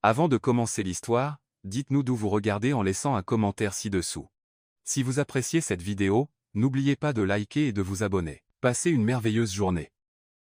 Avant de commencer l'histoire, dites-nous d'où vous regardez en laissant un commentaire ci-dessous. Si vous appréciez cette vidéo, n'oubliez pas de liker et de vous abonner. Passez une merveilleuse journée.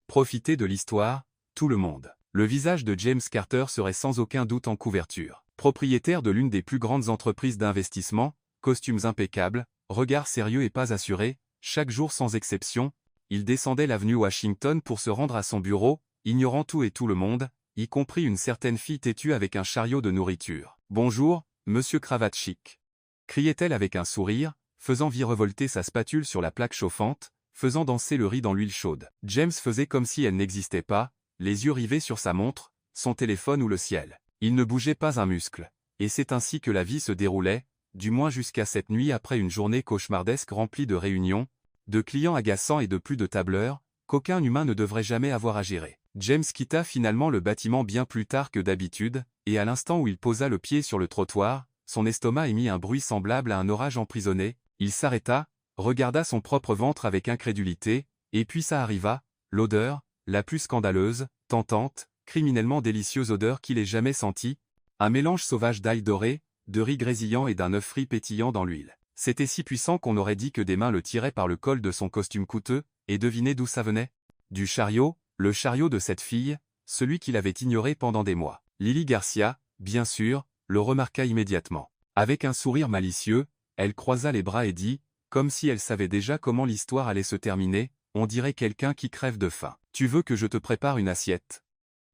Profitez de l'histoire, tout le monde. Le visage de James Carter serait sans aucun doute en couverture. Propriétaire de l'une des plus grandes entreprises d'investissement, costumes impeccables, regard sérieux et pas assuré, chaque jour sans exception, il descendait l'avenue Washington pour se rendre à son bureau, ignorant tout et tout le monde, y compris une certaine fille têtue avec un chariot de nourriture. « Bonjour, monsieur Cravate Chic !» criait-elle avec un sourire, faisant virevolter sa spatule sur la plaque chauffante, faisant danser le riz dans l'huile chaude. James faisait comme si elle n'existait pas, les yeux rivés sur sa montre, son téléphone ou le ciel. Il ne bougeait pas un muscle. Et c'est ainsi que la vie se déroulait, du moins jusqu'à cette nuit après une journée cauchemardesque remplie de réunions, de clients agaçants et de plus de tableurs, qu'aucun humain ne devrait jamais avoir à gérer. James quitta finalement le bâtiment bien plus tard que d'habitude, et à l'instant où il posa le pied sur le trottoir, son estomac émit un bruit semblable à un orage emprisonné, il s'arrêta, regarda son propre ventre avec incrédulité, et puis ça arriva, l'odeur, la plus scandaleuse, tentante, criminellement délicieuse odeur qu'il ait jamais sentie, un mélange sauvage d'ail doré, de riz grésillant et d'un œuf frit pétillant dans l'huile. C'était si puissant qu'on aurait dit que des mains le tiraient par le col de son costume coûteux, et devinez d'où ça venait? Du chariot, le chariot de cette fille, celui qu'il avait ignoré pendant des mois. Lily Garcia, bien sûr, le remarqua immédiatement. Avec un sourire malicieux, elle croisa les bras et dit, comme si elle savait déjà comment l'histoire allait se terminer, on dirait quelqu'un qui crève de faim. Tu veux que je te prépare une assiette?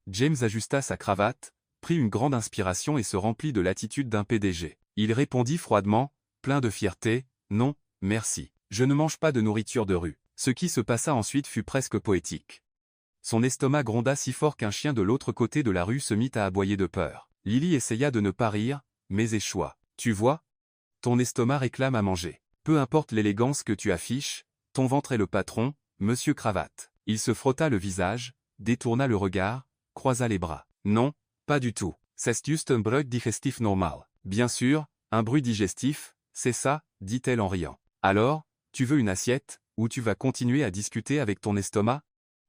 James ajusta sa cravate, prit une grande inspiration et se remplit de l'attitude d'un PDG. Il répondit froidement, plein de fierté, non, merci. Je ne mange pas de nourriture de rue. Ce qui se passa ensuite fut presque poétique. Son estomac gronda si fort qu'un chien de l'autre côté de la rue se mit à aboyer de peur. Lily essaya de ne pas rire, mais échoua. Tu vois? Ton estomac réclame à manger. Peu importe l'élégance que tu affiches, ton ventre est le patron, monsieur Cravate. Il se frotta le visage, détourna le regard, croisa les bras. Non, pas du tout. C'est juste un bruit digestif normal. Bien sûr, un bruit digestif, c'est ça, dit-elle en riant. Alors, tu veux une assiette, ou tu vas continuer à discuter avec ton estomac?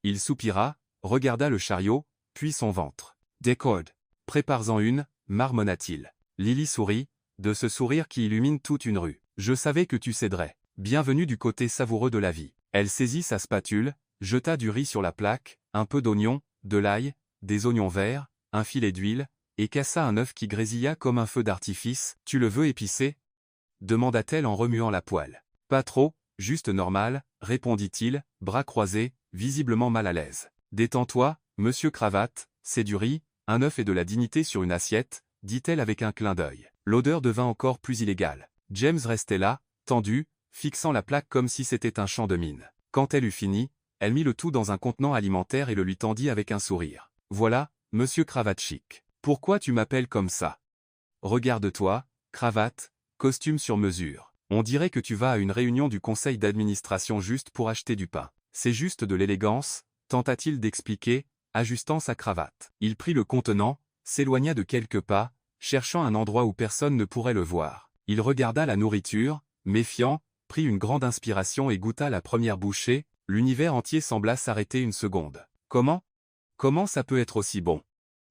Il soupira, regarda le chariot, puis son ventre. D'accord. Prépare-en une, marmonna-t-il. Lily sourit, de ce sourire qui illumine toute une rue. Je savais que tu céderais. Bienvenue du côté savoureux de la vie. Elle saisit sa spatule, jeta du riz sur la plaque, un peu d'oignon, de l'ail, des oignons verts, un filet d'huile, et cassa un œuf qui grésilla comme un feu d'artifice. Tu le veux épicé? Demanda-t-elle en remuant la poêle. Pas trop, juste normal, répondit-il, bras croisés, visiblement mal à l'aise. Détends-toi, monsieur Cravate, c'est du riz, un œuf et de la dignité sur une assiette, dit-elle avec un clin d'œil. L'odeur devint encore plus illégale. James restait là, tendu, fixant la plaque comme si c'était un champ de mine. Quand elle eut fini, elle mit le tout dans un contenant alimentaire et le lui tendit avec un sourire. Voilà, monsieur Cravate Chic. Pourquoi tu m'appelles comme ça? Regarde-toi, cravate, costume sur mesure. On dirait que tu vas à une réunion du conseil d'administration juste pour acheter du pain. C'est juste de l'élégance, tenta-t-il d'expliquer, ajustant sa cravate. Il prit le contenant, s'éloigna de quelques pas, cherchant un endroit où personne ne pourrait le voir. Il regarda la nourriture, méfiant, prit une grande inspiration et goûta la première bouchée, l'univers entier sembla s'arrêter une seconde. Comment ça peut être aussi bon?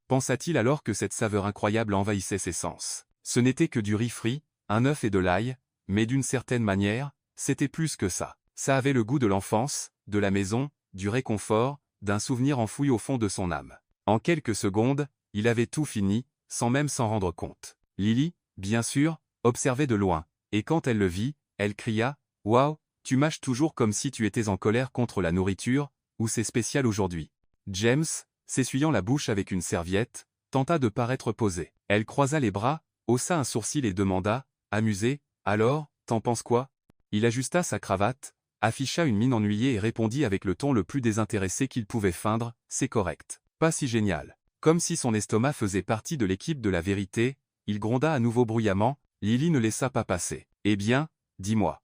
Pensa-t-il alors que cette saveur incroyable envahissait ses sens. Ce n'était que du riz frit, un œuf et de l'ail, mais d'une certaine manière, c'était plus que ça. Ça avait le goût de l'enfance, de la maison, du réconfort, d'un souvenir enfoui au fond de son âme. En quelques secondes, il avait tout fini, sans même s'en rendre compte. Lily, bien sûr, observait de loin, et quand elle le vit, elle cria « Waouh, tu mâches toujours comme si tu étais en colère contre la nourriture, ou c'est spécial aujourd'hui. » James, s'essuyant la bouche avec une serviette, tenta de paraître posé. Elle croisa les bras, haussa un sourcil et demanda, amusé, « Alors, t'en penses quoi ?» Il ajusta sa cravate, afficha une mine ennuyée et répondit avec le ton le plus désintéressé qu'il pouvait feindre, « C'est correct. Pas si génial. » Comme si son estomac faisait partie de l'équipe de la vérité, il gronda à nouveau bruyamment, Lily ne laissa pas passer. « Eh bien, dis-moi.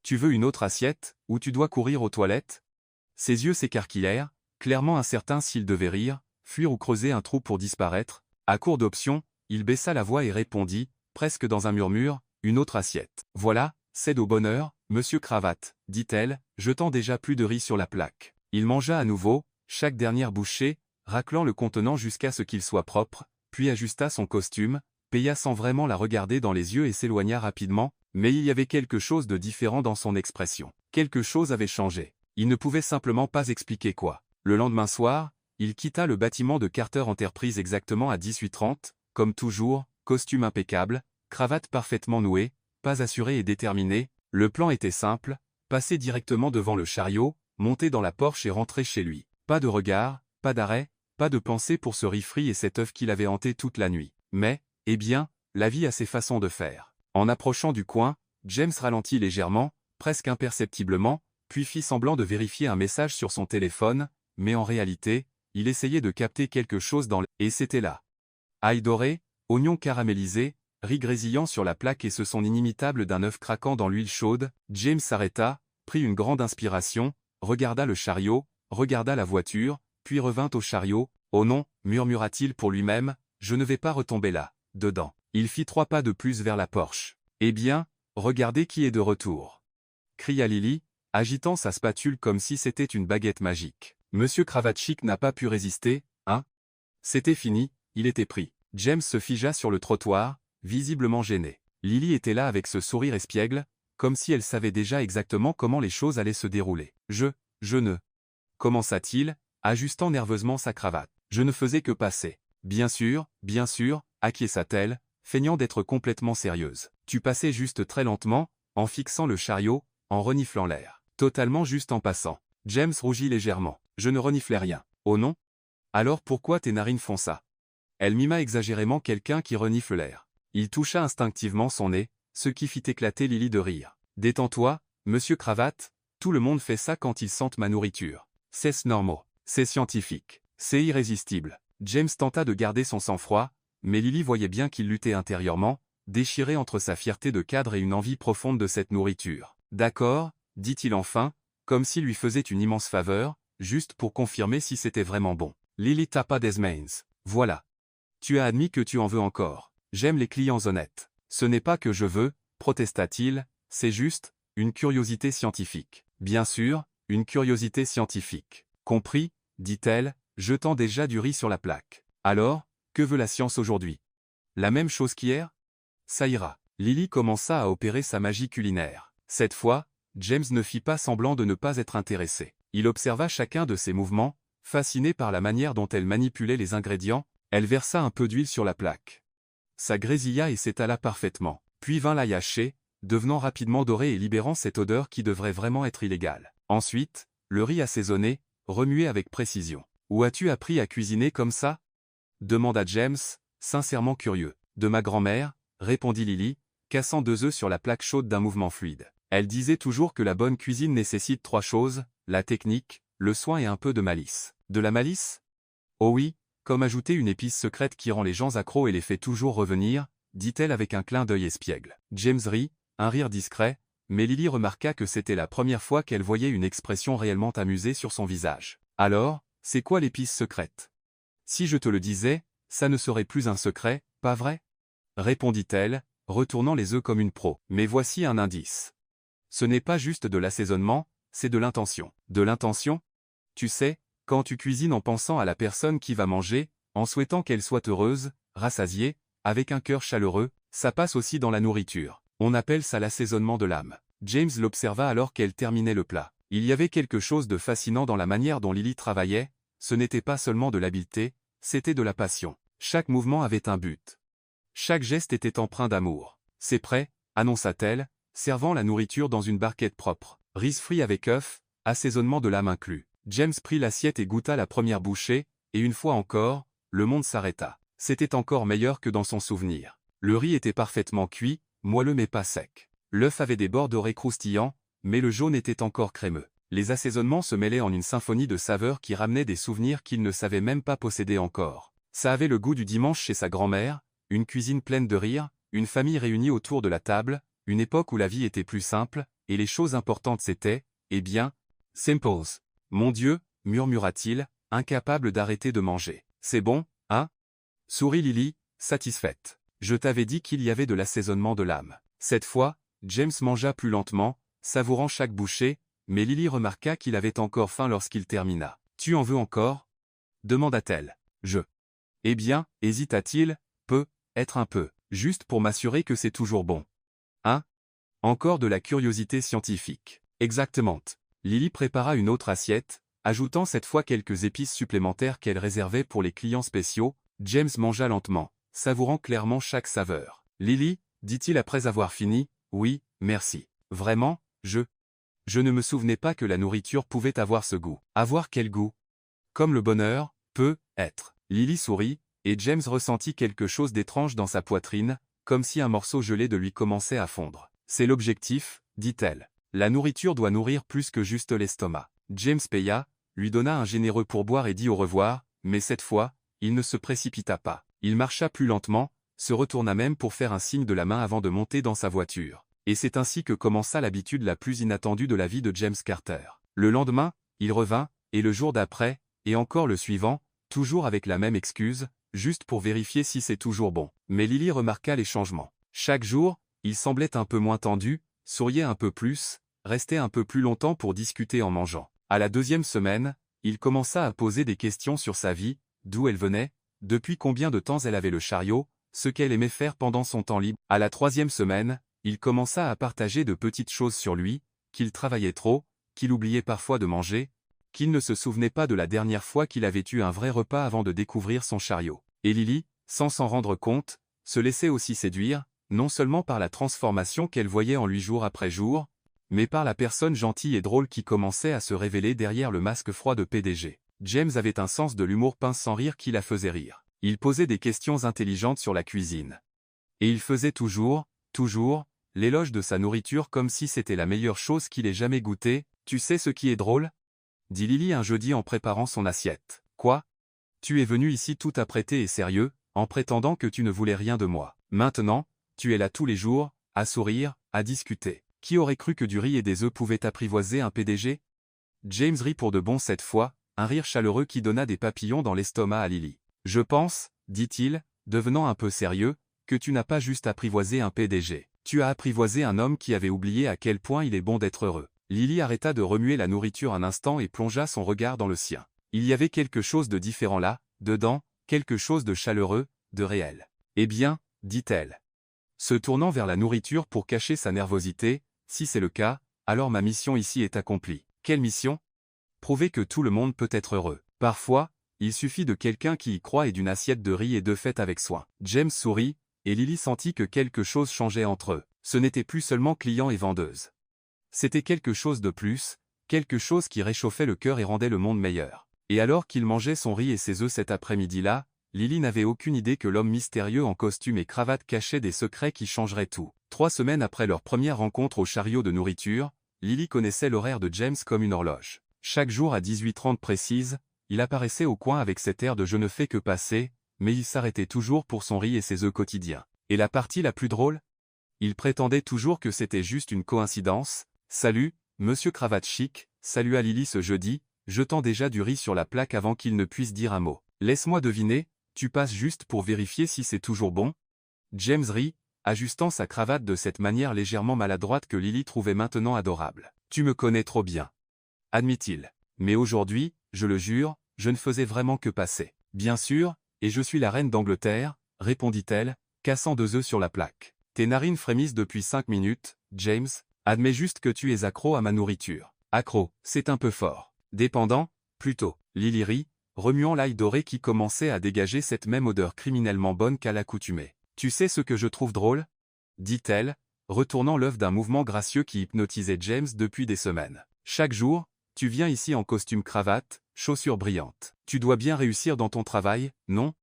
Tu veux une autre assiette, ou tu dois courir aux toilettes ?» Ses yeux s'écarquillèrent, clairement incertain s'il devait rire, fuir ou creuser un trou pour disparaître. À court d'options, il baissa la voix et répondit, presque dans un murmure, « Une autre assiette. » Voilà, cède au bonheur, monsieur Cravate, dit-elle, jetant déjà plus de riz sur la plaque. Il mangea à nouveau, chaque dernière bouchée, raclant le contenant jusqu'à ce qu'il soit propre, puis ajusta son costume, paya sans vraiment la regarder dans les yeux et s'éloigna rapidement, mais il y avait quelque chose de différent dans son expression. Quelque chose avait changé. Il ne pouvait simplement pas expliquer quoi. Le lendemain soir, il quitta le bâtiment de Carter Enterprise exactement à 18h30, comme toujours, costume impeccable, cravate parfaitement nouée, pas assuré et déterminé. Le plan était simple, passer directement devant le chariot, monter dans la Porsche et rentrer chez lui. Pas de regard, pas d'arrêt, pas de pensée pour ce riz-frit et cet œuf qu'il avait hanté toute la nuit. Mais, eh bien, la vie a ses façons de faire. En approchant du coin, James ralentit légèrement, presque imperceptiblement, puis fit semblant de vérifier un message sur son téléphone, mais en réalité, il essayait de capter quelque chose dans et c'était là. Ail doré, oignons caramélisés, riz grésillant sur la plaque et ce son inimitable d'un œuf craquant dans l'huile chaude. James s'arrêta, prit une grande inspiration, regarda le chariot, regarda la voiture, puis revint au chariot. « Oh non » murmura-t-il pour lui-même, « je ne vais pas retomber là, dedans. » Il fit 3 pas de plus vers la Porsche. « Eh bien, regardez qui est de retour » cria Lily, agitant sa spatule comme si c'était une baguette magique. Monsieur Kravatchik n'a pas pu résister, hein? C'était fini, il était pris. James se figea sur le trottoir, visiblement gêné. Lily était là avec ce sourire espiègle, comme si elle savait déjà exactement comment les choses allaient se dérouler. Je ne... commença-t-il, ajustant nerveusement sa cravate. Je ne faisais que passer. Bien sûr, acquiesça-t-elle, feignant d'être complètement sérieuse. Tu passais juste très lentement, en fixant le chariot, en reniflant l'air. Totalement juste en passant. James rougit légèrement. Je ne reniflais rien. Oh non? Alors pourquoi tes narines font ça? Elle mima exagérément quelqu'un qui renifle l'air. Il toucha instinctivement son nez, ce qui fit éclater Lily de rire. Détends-toi, monsieur Cravate, tout le monde fait ça quand ils sentent ma nourriture. C'est normal. C'est scientifique. C'est irrésistible. James tenta de garder son sang-froid, mais Lily voyait bien qu'il luttait intérieurement, déchiré entre sa fierté de cadre et une envie profonde de cette nourriture. D'accord, dit-il enfin, comme s'il lui faisait une immense faveur, juste pour confirmer si c'était vraiment bon. Lily tapa des mains. Voilà. Tu as admis que tu en veux encore. J'aime les clients honnêtes. Ce n'est pas que je veux, protesta-t-il, c'est juste, une curiosité scientifique. Bien sûr, une curiosité scientifique. Compris, dit-elle, jetant déjà du riz sur la plaque. Alors, que veut la science aujourd'hui? La même chose qu'hier? Ça ira. Lily commença à opérer sa magie culinaire. Cette fois, James ne fit pas semblant de ne pas être intéressé. Il observa chacun de ses mouvements, fasciné par la manière dont elle manipulait les ingrédients. Elle versa un peu d'huile sur la plaque. Ça grésilla et s'étala parfaitement. Puis vint l'ail haché, devenant rapidement doré et libérant cette odeur qui devrait vraiment être illégale. Ensuite, le riz assaisonné, remué avec précision. « Où as-tu appris à cuisiner comme ça ?» demanda James, sincèrement curieux. « De ma grand-mère » répondit Lily, cassant 2 œufs sur la plaque chaude d'un mouvement fluide. Elle disait toujours que la bonne cuisine nécessite 3 choses, la technique, le soin et un peu de malice. De la malice? Oh oui, comme ajouter une épice secrète qui rend les gens accros et les fait toujours revenir, dit-elle avec un clin d'œil espiègle. James rit, un rire discret, mais Lily remarqua que c'était la première fois qu'elle voyait une expression réellement amusée sur son visage. Alors, c'est quoi l'épice secrète? Si je te le disais, ça ne serait plus un secret, pas vrai? Répondit-elle, retournant les œufs comme une pro. Mais voici un indice. Ce n'est pas juste de l'assaisonnement, c'est de l'intention. De l'intention? Tu sais, quand tu cuisines en pensant à la personne qui va manger, en souhaitant qu'elle soit heureuse, rassasiée, avec un cœur chaleureux, ça passe aussi dans la nourriture. On appelle ça l'assaisonnement de l'âme. James l'observa alors qu'elle terminait le plat. Il y avait quelque chose de fascinant dans la manière dont Lily travaillait, ce n'était pas seulement de l'habileté, c'était de la passion. Chaque mouvement avait un but. Chaque geste était empreint d'amour. C'est prêt, annonça-t-elle, servant la nourriture dans une barquette propre. Riz frit avec œuf, assaisonnement de l'âme inclus. James prit l'assiette et goûta la première bouchée, et une fois encore, le monde s'arrêta. C'était encore meilleur que dans son souvenir. Le riz était parfaitement cuit, moelleux mais pas sec. L'œuf avait des bords dorés croustillants, mais le jaune était encore crémeux. Les assaisonnements se mêlaient en une symphonie de saveurs qui ramenaient des souvenirs qu'il ne savait même pas posséder encore. Ça avait le goût du dimanche chez sa grand-mère, une cuisine pleine de rire, une famille réunie autour de la table, une époque où la vie était plus simple, et les choses importantes c'était, eh bien, simples. Mon Dieu, murmura-t-il, incapable d'arrêter de manger. C'est bon, hein? Sourit Lily, satisfaite. Je t'avais dit qu'il y avait de l'assaisonnement de l'âme. Cette fois, James mangea plus lentement, savourant chaque bouchée, mais Lily remarqua qu'il avait encore faim lorsqu'il termina. Tu en veux encore? Demanda-t-elle. Eh bien, hésita-t-il, peut-être un peu, juste pour m'assurer que c'est toujours bon. Hein? Encore de la curiosité scientifique. Exactement. Lily prépara une autre assiette, ajoutant cette fois quelques épices supplémentaires qu'elle réservait pour les clients spéciaux. James mangea lentement, savourant clairement chaque saveur. Lily, dit-il après avoir fini, oui, merci. Vraiment, je ne me souvenais pas que la nourriture pouvait avoir ce goût. Avoir quel goût? Comme le bonheur, peut être. Lily sourit, et James ressentit quelque chose d'étrange dans sa poitrine, comme si un morceau gelé de lui commençait à fondre. C'est l'objectif, dit-elle. La nourriture doit nourrir plus que juste l'estomac. James paya, lui donna un généreux pourboire et dit au revoir, mais cette fois, il ne se précipita pas. Il marcha plus lentement, se retourna même pour faire un signe de la main avant de monter dans sa voiture. Et c'est ainsi que commença l'habitude la plus inattendue de la vie de James Carter. Le lendemain, il revint, et le jour d'après, et encore le suivant, toujours avec la même excuse, juste pour vérifier si c'est toujours bon. Mais Lily remarqua les changements. Chaque jour, il semblait un peu moins tendu, souriait un peu plus, restait un peu plus longtemps pour discuter en mangeant. À la 2e semaine, il commença à poser des questions sur sa vie, d'où elle venait, depuis combien de temps elle avait le chariot, ce qu'elle aimait faire pendant son temps libre. À la 3e semaine, il commença à partager de petites choses sur lui, qu'il travaillait trop, qu'il oubliait parfois de manger, qu'il ne se souvenait pas de la dernière fois qu'il avait eu un vrai repas avant de découvrir son chariot. Et Lily, sans s'en rendre compte, se laissait aussi séduire, non seulement par la transformation qu'elle voyait en lui jour après jour, mais par la personne gentille et drôle qui commençait à se révéler derrière le masque froid de PDG. James avait un sens de l'humour pince sans rire qui la faisait rire. Il posait des questions intelligentes sur la cuisine. Et il faisait toujours, l'éloge de sa nourriture comme si c'était la meilleure chose qu'il ait jamais goûtée. Tu sais ce qui est drôle? Dit Lily un jeudi en préparant son assiette. Quoi? Tu es venu ici tout apprêté et sérieux, en prétendant que tu ne voulais rien de moi. Maintenant, tu es là tous les jours, à sourire, à discuter. Qui aurait cru que du riz et des œufs pouvaient apprivoiser un PDG? James rit pour de bon cette fois, un rire chaleureux qui donna des papillons dans l'estomac à Lily. Je pense, dit-il, devenant un peu sérieux, que tu n'as pas juste apprivoisé un PDG. Tu as apprivoisé un homme qui avait oublié à quel point il est bon d'être heureux. Lily arrêta de remuer la nourriture un instant et plongea son regard dans le sien. Il y avait quelque chose de différent là, dedans, quelque chose de chaleureux, de réel. Eh bien, dit-elle, se tournant vers la nourriture pour cacher sa nervosité, si c'est le cas, alors ma mission ici est accomplie. Quelle mission? Prouver que tout le monde peut être heureux. Parfois, il suffit de quelqu'un qui y croit et d'une assiette de riz et de fête avec soin. James sourit, et Lily sentit que quelque chose changeait entre eux. Ce n'était plus seulement client et vendeuse. C'était quelque chose de plus, quelque chose qui réchauffait le cœur et rendait le monde meilleur. Et alors qu'il mangeait son riz et ses œufs cet après-midi-là, Lily n'avait aucune idée que l'homme mystérieux en costume et cravate cachait des secrets qui changeraient tout. 3 semaines après leur première rencontre au chariot de nourriture, Lily connaissait l'horaire de James comme une horloge. Chaque jour à 18h30 précise, il apparaissait au coin avec cet air de je ne fais que passer, mais il s'arrêtait toujours pour son riz et ses œufs quotidiens. Et la partie la plus drôle? Il prétendait toujours que c'était juste une coïncidence. Salut, monsieur cravate chic, salua Lily ce jeudi, jetant déjà du riz sur la plaque avant qu'il ne puisse dire un mot. Laisse-moi deviner, tu passes juste pour vérifier si c'est toujours bon? James rit, ajustant sa cravate de cette manière légèrement maladroite que Lily trouvait maintenant adorable. Tu me connais trop bien, admit-il. Mais aujourd'hui, je le jure, je ne faisais vraiment que passer. Bien sûr, et je suis la reine d'Angleterre, répondit-elle, cassant 2 œufs sur la plaque. Tes narines frémissent depuis 5 minutes, James, admets juste que tu es accro à ma nourriture. Accro, c'est un peu fort. Dépendant, plutôt. Lily rit, remuant l'ail doré qui commençait à dégager cette même odeur criminellement bonne qu'à l'accoutumée. Tu sais ce que je trouve drôle? Dit-elle, retournant l'œuf d'un mouvement gracieux qui hypnotisait James depuis des semaines. Chaque jour, tu viens ici en costume cravate, chaussures brillantes. Tu dois bien réussir dans ton travail, non?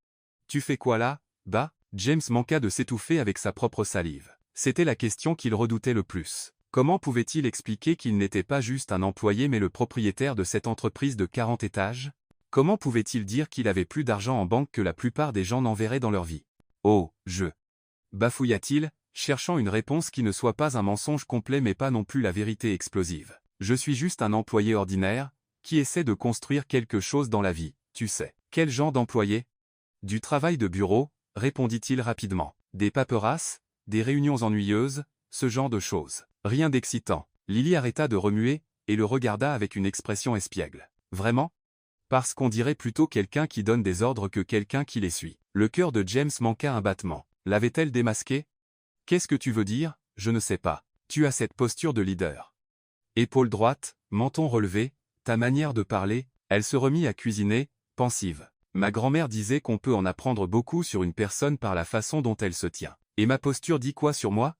Tu fais quoi là, bah? James manqua de s'étouffer avec sa propre salive. C'était la question qu'il redoutait le plus. Comment pouvait-il expliquer qu'il n'était pas juste un employé mais le propriétaire de cette entreprise de 40 étages? Comment pouvait-il dire qu'il avait plus d'argent en banque que la plupart des gens n'enverraient dans leur vie? Oh, bafouilla-t-il, cherchant une réponse qui ne soit pas un mensonge complet mais pas non plus la vérité explosive. Je suis juste un employé ordinaire, qui essaie de construire quelque chose dans la vie, tu sais. Quel genre d'employé? Du travail de bureau, répondit-il rapidement. Des paperasses, des réunions ennuyeuses, ce genre de choses. Rien d'excitant. Lily arrêta de remuer, et le regarda avec une expression espiègle. Vraiment? Parce qu'on dirait plutôt quelqu'un qui donne des ordres que quelqu'un qui les suit. Le cœur de James manqua un battement. L'avait-elle démasqué? Qu'est-ce que tu veux dire? Je ne sais pas. Tu as cette posture de leader. Épaule droite, menton relevé, ta manière de parler. Elle se remit à cuisiner, pensive. Ma grand-mère disait qu'on peut en apprendre beaucoup sur une personne par la façon dont elle se tient. Et ma posture dit quoi sur moi?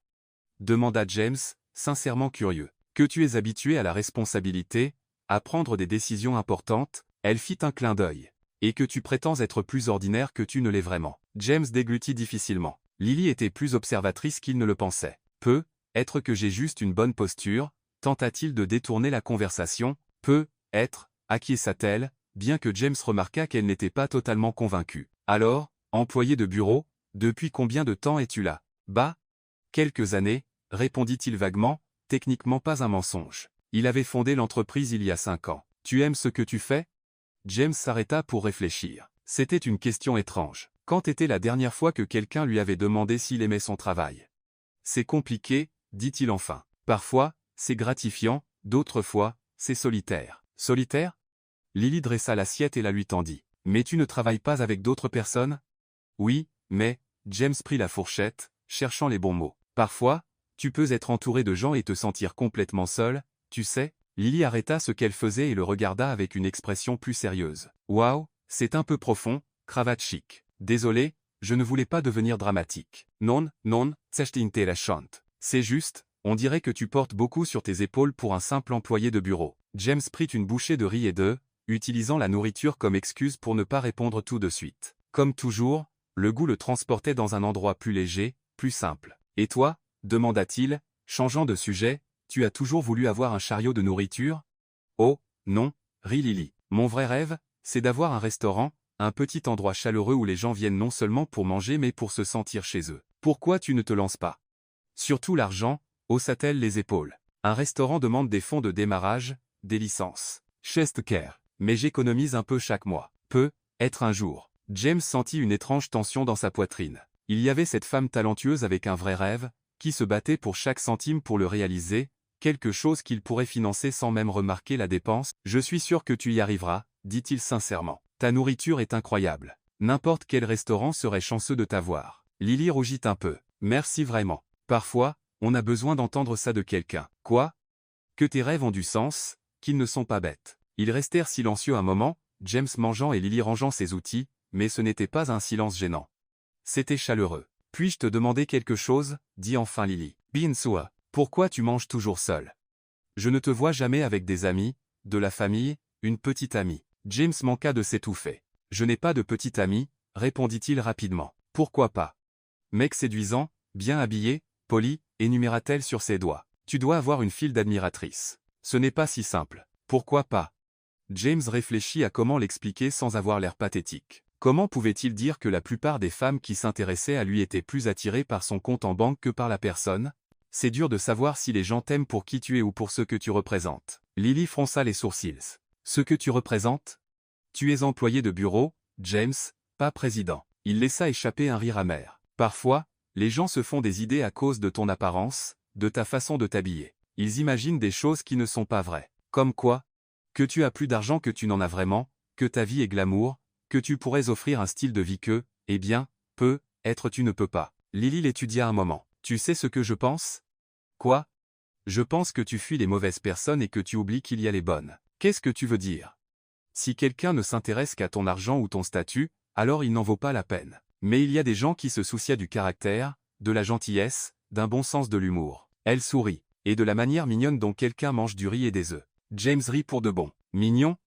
Demanda James, sincèrement curieux. Que tu es habitué à la responsabilité, à prendre des décisions importantes, elle fit un clin d'œil. Et que tu prétends être plus ordinaire que tu ne l'es vraiment. James déglutit difficilement. Lily était plus observatrice qu'il ne le pensait. Être que j'ai juste une bonne posture, tenta-t-il de détourner la conversation. Être, acquiesça-t-elle, bien que James remarqua qu'elle n'était pas totalement convaincue. Alors, employé de bureau, depuis combien de temps es-tu là? Bah, quelques années, répondit-il vaguement, techniquement pas un mensonge. Il avait fondé l'entreprise il y a 5 ans. Tu aimes ce que tu fais? James s'arrêta pour réfléchir. C'était une question étrange. Quand était la dernière fois que quelqu'un lui avait demandé s'il aimait son travail? C'est compliqué, dit-il enfin. Parfois, c'est gratifiant, d'autres fois, c'est solitaire. Solitaire? Lily dressa l'assiette et la lui tendit. Mais tu ne travailles pas avec d'autres personnes? Oui, mais, James prit la fourchette, cherchant les bons mots. Parfois, tu peux être entouré de gens et te sentir complètement seul, tu sais? Lily arrêta ce qu'elle faisait et le regarda avec une expression plus sérieuse. Waouh, c'est un peu profond, cravate chic. Désolé, je ne voulais pas devenir dramatique. Non, c'est intéressant. C'est juste, on dirait que tu portes beaucoup sur tes épaules pour un simple employé de bureau. James prit une bouchée de riz et d'œufs, utilisant la nourriture comme excuse pour ne pas répondre tout de suite. Comme toujours, le goût le transportait dans un endroit plus léger, plus simple. Et toi? Demanda-t-il, changeant de sujet, tu as toujours voulu avoir un chariot de nourriture? Oh, non, rit Lily. Mon vrai rêve, c'est d'avoir un restaurant, un petit endroit chaleureux où les gens viennent non seulement pour manger mais pour se sentir chez eux. Pourquoi tu ne te lances pas? Surtout l'argent, haussa-t-elle les épaules. Un restaurant demande des fonds de démarrage, des licences. Chestcare. Mais j'économise un peu chaque mois. Être un jour. James sentit une étrange tension dans sa poitrine. Il y avait cette femme talentueuse avec un vrai rêve, qui se battait pour chaque centime pour le réaliser, quelque chose qu'il pourrait financer sans même remarquer la dépense. Je suis sûr que tu y arriveras, dit-il sincèrement. Ta nourriture est incroyable. N'importe quel restaurant serait chanceux de t'avoir. Lily rougit un peu. Merci vraiment. Parfois, on a besoin d'entendre ça de quelqu'un. Quoi? Que tes rêves ont du sens, qu'ils ne sont pas bêtes. Ils restèrent silencieux un moment, James mangeant et Lily rangeant ses outils, mais ce n'était pas un silence gênant. C'était chaleureux. Puis-je te demander quelque chose? Dit enfin Lily. Bien sûr. Pourquoi tu manges toujours seul? Je ne te vois jamais avec des amis, de la famille, une petite amie. James manqua de s'étouffer. Je n'ai pas de petite amie, répondit-il rapidement. Pourquoi pas? Mec séduisant, bien habillé, poli, énuméra-t-elle sur ses doigts. Tu dois avoir une file d'admiratrices. Ce n'est pas si simple. Pourquoi pas? James réfléchit à comment l'expliquer sans avoir l'air pathétique. Comment pouvait-il dire que la plupart des femmes qui s'intéressaient à lui étaient plus attirées par son compte en banque que par la personne? C'est dur de savoir si les gens t'aiment pour qui tu es ou pour ce que tu représentes. Lily fronça les sourcils. Ce que tu représentes? Tu es employé de bureau, James, pas président. Il laissa échapper un rire amer. Parfois, les gens se font des idées à cause de ton apparence, de ta façon de t'habiller. Ils imaginent des choses qui ne sont pas vraies. Comme quoi? Que tu as plus d'argent que tu n'en as vraiment, que ta vie est glamour, que tu pourrais offrir un style de vie que, eh bien, être tu ne peux pas. Lily l'étudia un moment. Tu sais ce que je pense? Quoi? Je pense que tu fuis les mauvaises personnes et que tu oublies qu'il y a les bonnes. Qu'est-ce que tu veux dire? Si quelqu'un ne s'intéresse qu'à ton argent ou ton statut, alors il n'en vaut pas la peine. Mais il y a des gens qui se soucient du caractère, de la gentillesse, d'un bon sens de l'humour. Elle sourit. Et de la manière mignonne dont quelqu'un mange du riz et des œufs. James rit pour de bon. Mignon?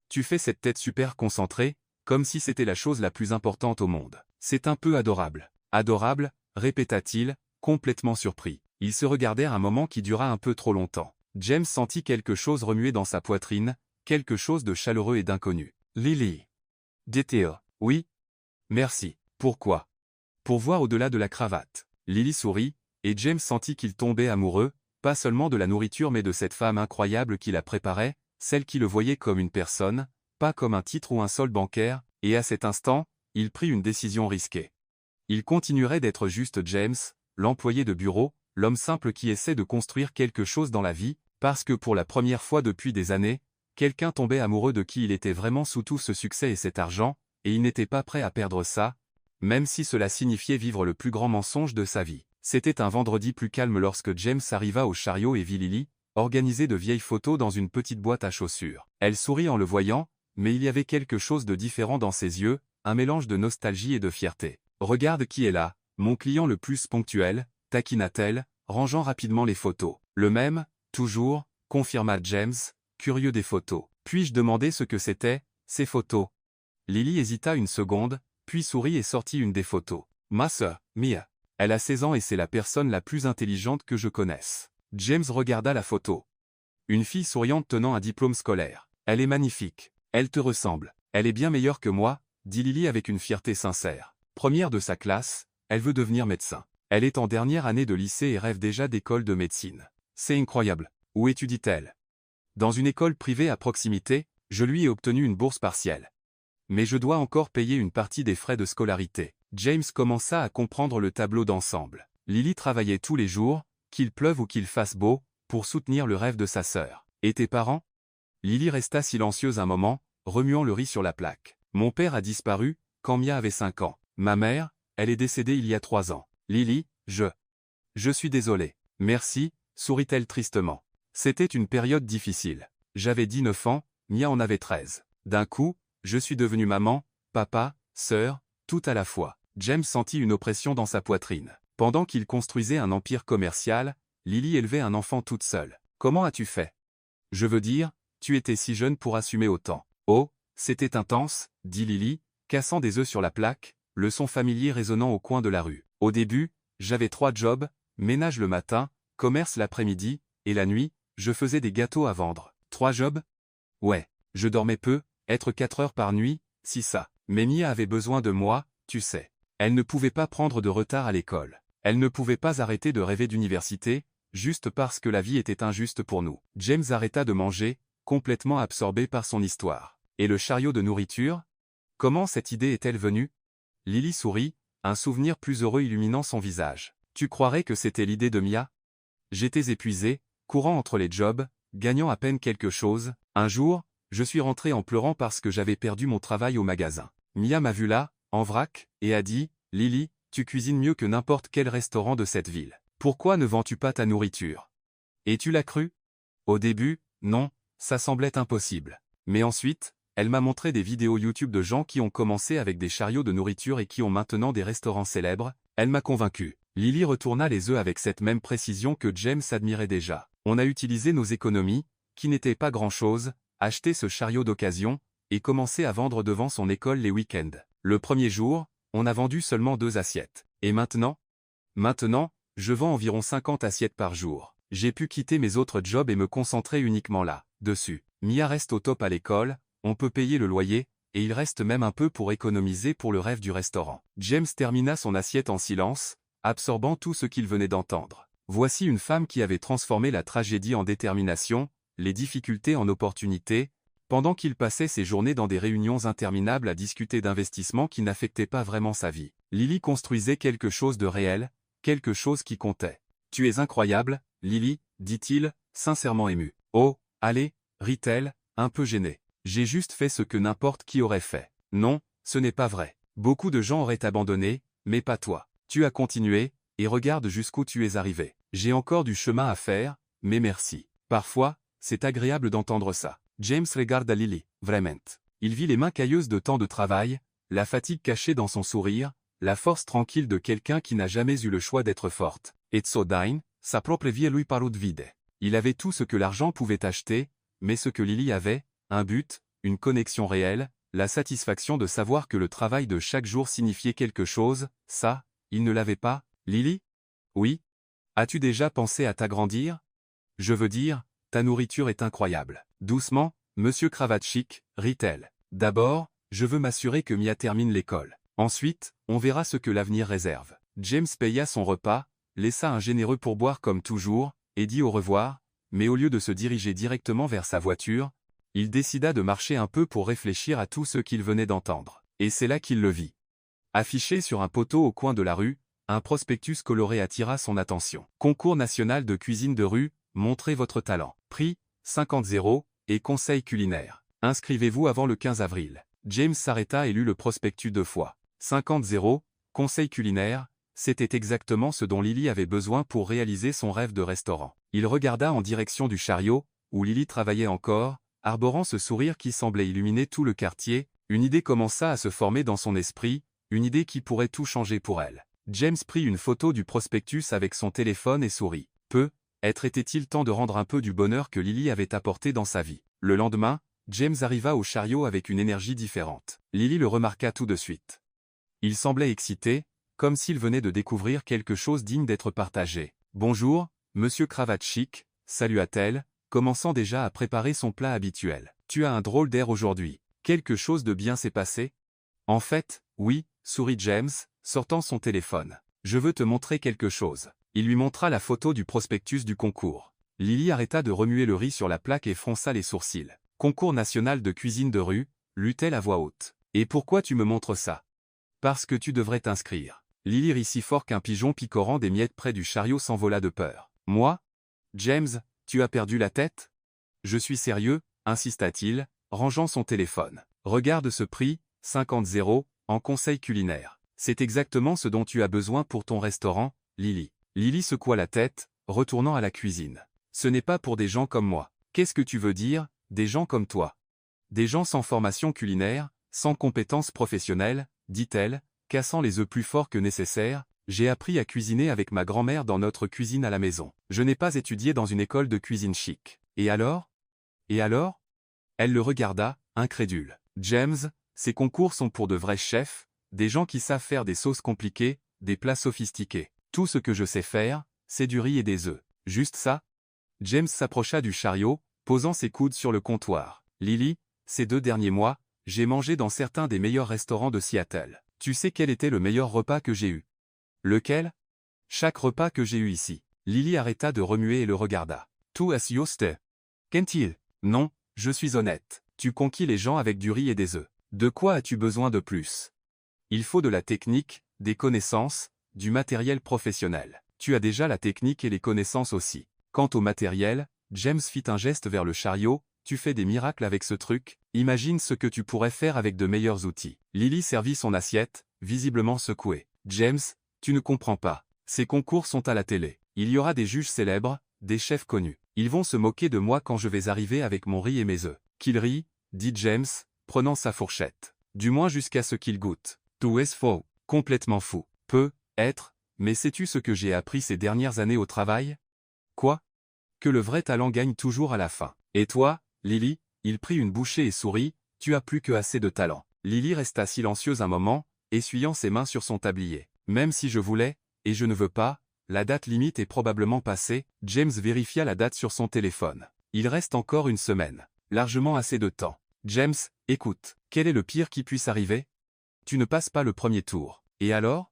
Tu fais cette tête super concentrée, comme si c'était la chose la plus importante au monde. C'est un peu adorable. Adorable, répéta-t-il, complètement surpris. Ils se regardèrent un moment qui dura un peu trop longtemps. James sentit quelque chose remuer dans sa poitrine, quelque chose de chaleureux et d'inconnu. Lily. DTO. Oui? Merci. Pourquoi? Pour voir au-delà de la cravate. Lily sourit, et James sentit qu'il tombait amoureux, pas seulement de la nourriture mais de cette femme incroyable qui la préparait, celle qui le voyait comme une personne, pas comme un titre ou un solde bancaire, et à cet instant, il prit une décision risquée. Il continuerait d'être juste James, l'employé de bureau, l'homme simple qui essaie de construire quelque chose dans la vie, parce que pour la première fois depuis des années, Quelqu'un tombait amoureux de qui il était vraiment sous tout ce succès et cet argent, et il n'était pas prêt à perdre ça, même si cela signifiait vivre le plus grand mensonge de sa vie. C'était un vendredi plus calme lorsque James arriva au chariot et vit Lily, organiser de vieilles photos dans une petite boîte à chaussures. Elle sourit en le voyant, mais il y avait quelque chose de différent dans ses yeux, un mélange de nostalgie et de fierté. « Regarde qui est là, mon client le plus ponctuel », taquina-t-elle, rangeant rapidement les photos. « Le même, toujours », confirma James, curieux des photos. « Puis-je demander ce que c'était, ces photos ?» Lily hésita une seconde, puis sourit et sortit une des photos. « Ma sœur, Mia. Elle a 16 ans et c'est la personne la plus intelligente que je connaisse. » James regarda la photo. Une fille souriante tenant un diplôme scolaire. « Elle est magnifique. Elle te ressemble. Elle est bien meilleure que moi, » dit Lily avec une fierté sincère. Première de sa classe, elle veut devenir médecin. Elle est en dernière année de lycée et rêve déjà d'école de médecine. C'est incroyable. Où étudie-t-elle? Dans une école privée à proximité, je lui ai obtenu une bourse partielle. Mais je dois encore payer une partie des frais de scolarité. James commença à comprendre le tableau d'ensemble. Lily travaillait tous les jours, qu'il pleuve ou qu'il fasse beau, pour soutenir le rêve de sa sœur. Et tes parents? Lily resta silencieuse un moment, remuant le riz sur la plaque. Mon père a disparu, quand Mia avait 5 ans. Ma mère, elle est décédée il y a 3 ans. Lily, je suis désolée. Merci, sourit-elle tristement. C'était une période difficile. J'avais 19 ans, Mia en avait 13. D'un coup, je suis devenue maman, papa, sœur, tout à la fois. James sentit une oppression dans sa poitrine. Pendant qu'il construisait un empire commercial, Lily élevait un enfant toute seule. Comment as-tu fait? Je veux dire, tu étais si jeune pour assumer autant. Oh, c'était intense, dit Lily, cassant des œufs sur la plaque, le son familier résonnant au coin de la rue. Au début, j'avais 3 jobs, ménage le matin, commerce l'après-midi, et la nuit, je faisais des gâteaux à vendre. 3 jobs? Ouais, je dormais peu, être 4 heures par nuit, si ça. Mais Mia avait besoin de moi, tu sais. Elle ne pouvait pas prendre de retard à l'école. Elle ne pouvait pas arrêter de rêver d'université, juste parce que la vie était injuste pour nous. James arrêta de manger, complètement absorbé par son histoire. Et le chariot de nourriture? Comment cette idée est-elle venue? Lily sourit, un souvenir plus heureux illuminant son visage. Tu croirais que c'était l'idée de Mia? J'étais épuisé, courant entre les jobs, gagnant à peine quelque chose. Un jour, je suis rentré en pleurant parce que j'avais perdu mon travail au magasin. Mia m'a vu là, en vrac, et a dit, « Lily, tu cuisines mieux que n'importe quel restaurant de cette ville. Pourquoi ne vends-tu pas ta nourriture? » Et tu l'as cru? Au début, non, ça semblait impossible. Mais ensuite, elle m'a montré des vidéos YouTube de gens qui ont commencé avec des chariots de nourriture et qui ont maintenant des restaurants célèbres. Elle m'a convaincu. Lily retourna les œufs avec cette même précision que James admirait déjà. On a utilisé nos économies, qui n'étaient pas grand-chose, acheté ce chariot d'occasion, et commencé à vendre devant son école les week-ends. Le premier jour, on a vendu seulement 2 assiettes. Et maintenant? Maintenant, je vends environ 50 assiettes par jour. J'ai pu quitter mes autres jobs et me concentrer uniquement là-dessus. Mia reste au top à l'école, on peut payer le loyer, et il reste même un peu pour économiser pour le rêve du restaurant. James termina son assiette en silence, absorbant tout ce qu'il venait d'entendre. Voici une femme qui avait transformé la tragédie en détermination, les difficultés en opportunités, pendant qu'il passait ses journées dans des réunions interminables à discuter d'investissements qui n'affectaient pas vraiment sa vie. Lily construisait quelque chose de réel, quelque chose qui comptait. « Tu es incroyable, Lily, » dit-il, sincèrement ému. « Oh, allez, » rit-elle, un peu gênée. « J'ai juste fait ce que n'importe qui aurait fait. » Non, ce n'est pas vrai. Beaucoup de gens auraient abandonné, mais pas toi. Tu as continué, et regarde jusqu'où tu es arrivé. J'ai encore du chemin à faire, mais merci. Parfois, c'est agréable d'entendre ça. James regarda Lily, vraiment. Il vit les mains cailleuses de tant de travail, la fatigue cachée dans son sourire, la force tranquille de quelqu'un qui n'a jamais eu le choix d'être forte. Et Zodain, sa propre vie lui parut vide. Il avait tout ce que l'argent pouvait acheter, mais ce que Lily avait, un but, une connexion réelle, la satisfaction de savoir que le travail de chaque jour signifiait quelque chose, ça, il ne l'avait pas. Lily? Oui? As-tu déjà pensé à t'agrandir? Je veux dire, ta nourriture est incroyable. Doucement, monsieur cravate chic, rit-elle. D'abord, je veux m'assurer que Mia termine l'école. Ensuite, on verra ce que l'avenir réserve. James paya son repas, laissa un généreux pourboire comme toujours, et dit au revoir, mais au lieu de se diriger directement vers sa voiture, il décida de marcher un peu pour réfléchir à tout ce qu'il venait d'entendre. Et c'est là qu'il le vit. Affiché sur un poteau au coin de la rue, un prospectus coloré attira son attention. Concours national de cuisine de rue, montrez votre talent. Prix, 50 €, et conseils culinaires. Inscrivez-vous avant le 15 avril. James s'arrêta et lut le prospectus 2 fois. 50 conseils culinaires, c'était exactement ce dont Lily avait besoin pour réaliser son rêve de restaurant. Il regarda en direction du chariot, où Lily travaillait encore, arborant ce sourire qui semblait illuminer tout le quartier. Une idée commença à se former dans son esprit, une idée qui pourrait tout changer pour elle. James prit une photo du prospectus avec son téléphone et sourit. Était-il temps de rendre un peu du bonheur que Lily avait apporté dans sa vie. Le lendemain, James arriva au chariot avec une énergie différente. Lily le remarqua tout de suite. Il semblait excité, comme s'il venait de découvrir quelque chose digne d'être partagé. « Bonjour, monsieur cravate chic », salua-t-elle, commençant déjà à préparer son plat habituel. « Tu as un drôle d'air aujourd'hui. Quelque chose de bien s'est passé ?»« En fait, oui », sourit James, sortant son téléphone. « Je veux te montrer quelque chose. » Il lui montra la photo du prospectus du concours. Lily arrêta de remuer le riz sur la plaque et fronça les sourcils. « Concours national de cuisine de rue », lut-elle à voix haute. « Et pourquoi tu me montres ça ? » « Parce que tu devrais t'inscrire. » Lily rit si fort qu'un pigeon picorant des miettes près du chariot s'envola de peur. « Moi ? James, tu as perdu la tête ? » « Je suis sérieux, » insista-t-il, rangeant son téléphone. « Regarde ce prix, 50 en conseil culinaire. C'est exactement ce dont tu as besoin pour ton restaurant, Lily. » Lily secoua la tête, retournant à la cuisine. « Ce n'est pas pour des gens comme moi. »« Qu'est-ce que tu veux dire, des gens comme toi ? » ?»« Des gens sans formation culinaire, sans compétences professionnelles, » dit-elle, cassant les œufs plus fort que nécessaire. « J'ai appris à cuisiner avec ma grand-mère dans notre cuisine à la maison. Je n'ai pas étudié dans une école de cuisine chic. Et alors ? » « Et alors ?» Elle le regarda, incrédule. « James, ces concours sont pour de vrais chefs, des gens qui savent faire des sauces compliquées, des plats sophistiqués. Tout ce que je sais faire, c'est du riz et des œufs. Juste ça ?» James s'approcha du chariot, posant ses coudes sur le comptoir. « Lily, ces 2 derniers mois, j'ai mangé dans certains des meilleurs restaurants de Seattle. Tu sais quel était le meilleur repas que j'ai eu ? » « Lequel ? » ?»« Chaque repas que j'ai eu ici. » Lily arrêta de remuer et le regarda. « Tu es juste. Qu'est-il ? » ?»« Non, je suis honnête. Tu conquis les gens avec du riz et des œufs. De quoi as-tu besoin de plus ? Il faut de la technique, des connaissances, du matériel professionnel. Tu as déjà la technique et les connaissances aussi. Quant au matériel, James fit un geste vers le chariot. Tu fais des miracles avec ce truc, imagine ce que tu pourrais faire avec de meilleurs outils. Lily servit son assiette, visiblement secouée. James, tu ne comprends pas. Ces concours sont à la télé. Il y aura des juges célèbres, des chefs connus. Ils vont se moquer de moi quand je vais arriver avec mon riz et mes œufs. Qu'il rit, dit James, prenant sa fourchette. Du moins jusqu'à ce qu'il goûte. Tu es faux, complètement fou. Peut-être, mais sais-tu ce que j'ai appris ces dernières années au travail ? Quoi ? Que le vrai talent gagne toujours à la fin. Et toi, Lily ? Il prit une bouchée et sourit, tu as plus que assez de talent. Lily resta silencieuse un moment, essuyant ses mains sur son tablier. Même si je voulais, et je ne veux pas, la date limite est probablement passée. James vérifia la date sur son téléphone. Il reste encore une semaine. Largement assez de temps. James, écoute, quel est le pire qui puisse arriver ? Tu ne passes pas le premier tour. Et alors ?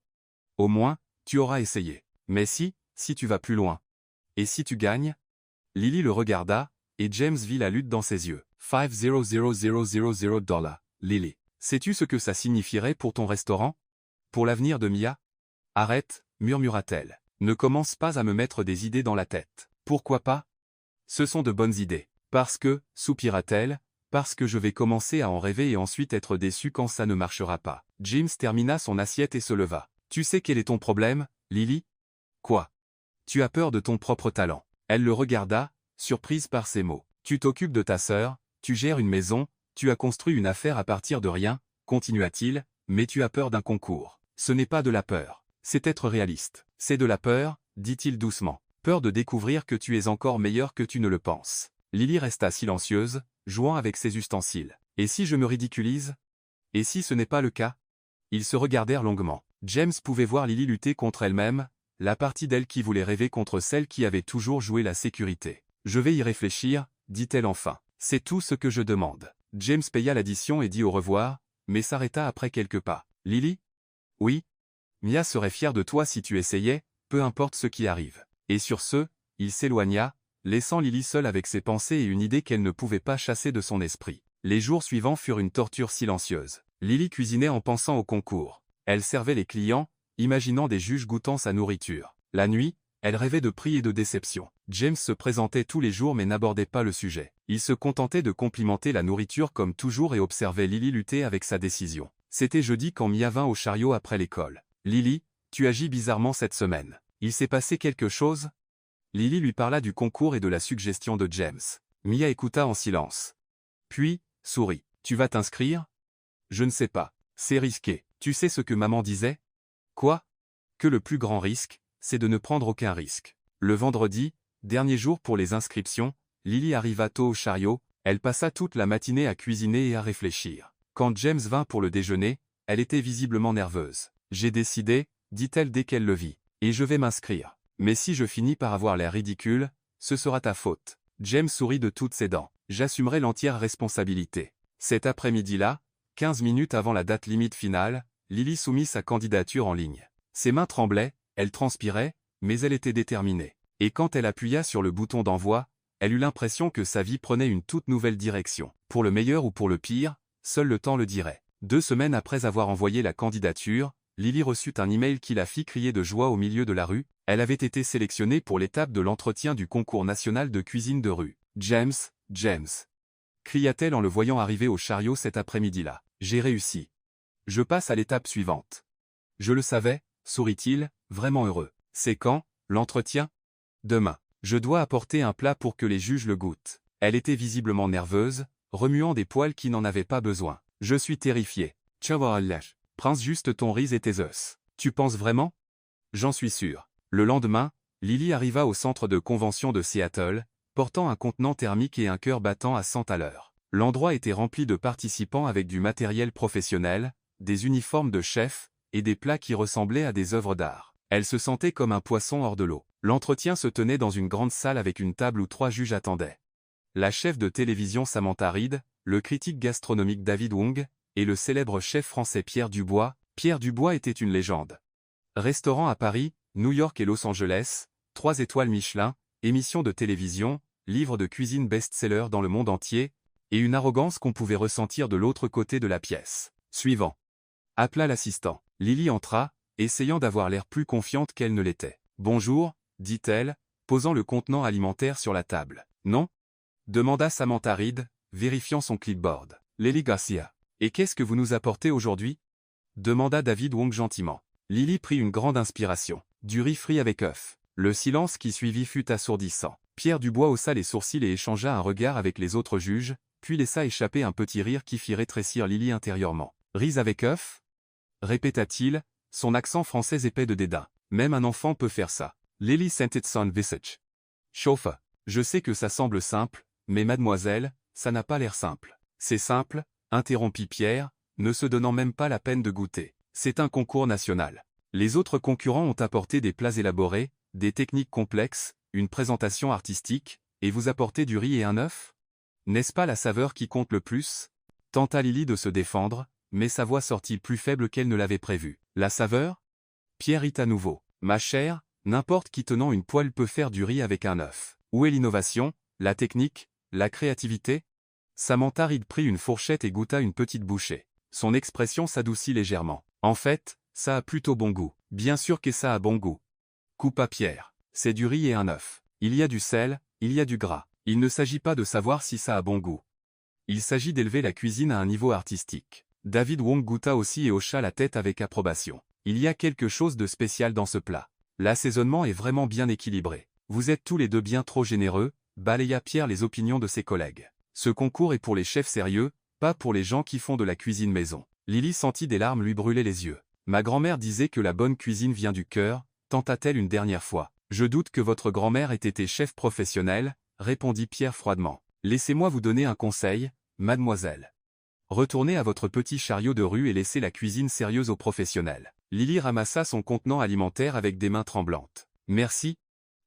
Au moins, tu auras essayé. Mais si tu vas plus loin. Et si tu gagnes ? Lily le regarda, et James vit la lutte dans ses yeux. 500,000 $. Lily. Sais-tu ce que ça signifierait pour ton restaurant ? Pour l'avenir de Mia ? Arrête, murmura-t-elle. Ne commence pas à me mettre des idées dans la tête. Pourquoi pas ? Ce sont de bonnes idées. Parce que, soupira-t-elle, parce que je vais commencer à en rêver et ensuite être déçu quand ça ne marchera pas. James termina son assiette et se leva. Tu sais quel est ton problème, Lily ? Quoi ? Tu as peur de ton propre talent. Elle le regarda, surprise par ces mots. Tu t'occupes de ta sœur, tu gères une maison, tu as construit une affaire à partir de rien, continua-t-il, mais tu as peur d'un concours. Ce n'est pas de la peur. C'est être réaliste. C'est de la peur, dit-il doucement. Peur de découvrir que tu es encore meilleur que tu ne le penses. Lily resta silencieuse, jouant avec ses ustensiles. Et si je me ridiculise ? Et si ce n'est pas le cas ? Ils se regardèrent longuement. James pouvait voir Lily lutter contre elle-même, la partie d'elle qui voulait rêver contre celle qui avait toujours joué la sécurité. Je vais y réfléchir, dit-elle enfin. C'est tout ce que je demande. James paya l'addition et dit au revoir, mais s'arrêta après quelques pas. Lily ? Oui ? Mia serait fière de toi si tu essayais, peu importe ce qui arrive. Et sur ce, il s'éloigna, laissant Lily seule avec ses pensées et une idée qu'elle ne pouvait pas chasser de son esprit. Les jours suivants furent une torture silencieuse. Lily cuisinait en pensant au concours. Elle servait les clients, imaginant des juges goûtant sa nourriture. La nuit, Elle rêvait de prix et de déception. James se présentait tous les jours mais n'abordait pas le sujet. Il se contentait de complimenter la nourriture comme toujours et observait Lily lutter avec sa décision. C'était jeudi quand Mia vint au chariot après l'école. « Lily, tu agis bizarrement cette semaine. Il s'est passé quelque chose ?» Lily lui parla du concours et de la suggestion de James. Mia écouta en silence. Puis, sourit. « Tu vas t'inscrire ?»« Je ne sais pas. C'est risqué. Tu sais ce que maman disait ?»« Quoi ?»« Que le plus grand risque, c'est de ne prendre aucun risque. » Le vendredi, dernier jour pour les inscriptions, Lily arriva tôt au chariot, elle passa toute la matinée à cuisiner et à réfléchir. Quand James vint pour le déjeuner, elle était visiblement nerveuse. « J'ai décidé, dit-elle dès qu'elle le vit, et je vais m'inscrire. Mais si je finis par avoir l'air ridicule, ce sera ta faute. » James sourit de toutes ses dents. « J'assumerai l'entière responsabilité. » Cet après-midi-là, 15 minutes avant la date limite finale, Lily soumit sa candidature en ligne. Ses mains tremblaient, elle transpirait, mais elle était déterminée. Et quand elle appuya sur le bouton d'envoi, elle eut l'impression que sa vie prenait une toute nouvelle direction. Pour le meilleur ou pour le pire, seul le temps le dirait. 2 semaines après avoir envoyé la candidature, Lily reçut un email qui la fit crier de joie au milieu de la rue. Elle avait été sélectionnée pour l'étape de l'entretien du concours national de cuisine de rue. « James, James !» cria-t-elle en le voyant arriver au chariot cet après-midi-là. « J'ai réussi. Je passe à l'étape suivante. » « Je le savais, » sourit-il, vraiment heureux. « C'est quand, l'entretien ? » ?»« Demain. Je dois apporter un plat pour que les juges le goûtent. » Elle était visiblement nerveuse, remuant des poils qui n'en avaient pas besoin. « Je suis terrifiée. Prince juste ton riz et tes os. Tu penses vraiment ? » ?»« J'en suis sûr. » Le lendemain, Lily arriva au centre de convention de Seattle, portant un contenant thermique et un cœur battant à 100 à l'heure. L'endroit était rempli de participants avec du matériel professionnel, des uniformes de chef, et des plats qui ressemblaient à des œuvres d'art. Elle se sentait comme un poisson hors de l'eau. L'entretien se tenait dans une grande salle avec une table où 3 juges attendaient. La chef de télévision Samantha Reed, le critique gastronomique David Wong, et le célèbre chef français Pierre Dubois. Pierre Dubois était une légende. Restaurant à Paris, New York et Los Angeles, 3 étoiles Michelin, émissions de télévision, livres de cuisine best-seller dans le monde entier, et une arrogance qu'on pouvait ressentir de l'autre côté de la pièce. Suivant. Appela l'assistant. Lily entra, essayant d'avoir l'air plus confiante qu'elle ne l'était. « Bonjour, » dit-elle, posant le contenant alimentaire sur la table. « Non ?» demanda Samantha Reed, vérifiant son clipboard. « Lily Garcia. Et qu'est-ce que vous nous apportez aujourd'hui ?» demanda David Wong gentiment. Lily prit une grande inspiration. Du riz frit avec œufs. Le silence qui suivit fut assourdissant. Pierre Dubois haussa les sourcils et échangea un regard avec les autres juges, puis laissa échapper un petit rire qui fit rétrécir Lily intérieurement. « Riz avec œufs ?» répéta-t-il, son accent français épais de dédain. « Même un enfant peut faire ça. » Lily sentit son visage. « Chauffe. Je sais que ça semble simple, mais mademoiselle, ça n'a pas l'air simple. »« C'est simple, » interrompit Pierre, ne se donnant même pas la peine de goûter. « C'est un concours national. Les autres concurrents ont apporté des plats élaborés, des techniques complexes, une présentation artistique, et vous apportez du riz et un œuf ? N'est-ce pas la saveur qui compte le plus ?» Tenta Lily de se défendre, mais sa voix sortit plus faible qu'elle ne l'avait prévu. « La saveur ?» Pierre rit à nouveau. « Ma chère, n'importe qui tenant une poêle peut faire du riz avec un œuf. Où est l'innovation, la technique, la créativité ?» Samantha Reed prit une fourchette et goûta une petite bouchée. Son expression s'adoucit légèrement. « En fait, ça a plutôt bon goût. »« Bien sûr que ça a bon goût. » coupa Pierre. « C'est du riz et un œuf. Il y a du sel, il y a du gras. Il ne s'agit pas de savoir si ça a bon goût. Il s'agit d'élever la cuisine à un niveau artistique. » David Wong goûta aussi et hocha la tête avec approbation. « Il y a quelque chose de spécial dans ce plat. L'assaisonnement est vraiment bien équilibré. Vous êtes tous les deux bien trop généreux, » balaya Pierre les opinions de ses collègues. « Ce concours est pour les chefs sérieux, pas pour les gens qui font de la cuisine maison. » Lily sentit des larmes lui brûler les yeux. « Ma grand-mère disait que la bonne cuisine vient du cœur, » tenta-t-elle une dernière fois. « Je doute que votre grand-mère ait été chef professionnel, » répondit Pierre froidement. « Laissez-moi vous donner un conseil, mademoiselle. Retournez à votre petit chariot de rue et laissez la cuisine sérieuse aux professionnels. » Lily ramassa son contenant alimentaire avec des mains tremblantes. « Merci.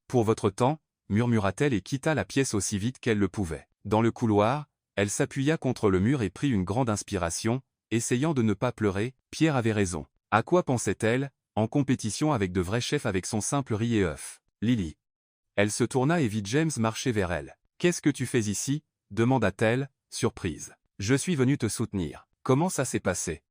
Pour votre temps, » murmura-t-elle et quitta la pièce aussi vite qu'elle le pouvait. Dans le couloir, elle s'appuya contre le mur et prit une grande inspiration, essayant de ne pas pleurer. Pierre avait raison. À quoi pensait-elle, en compétition avec de vrais chefs avec son simple riz et œufs? Lily. Elle se tourna et vit James marcher vers elle. « Qu'est-ce que tu fais ici ?» demanda-t-elle, surprise. « Je suis venue te soutenir. Comment ça s'est passé ?»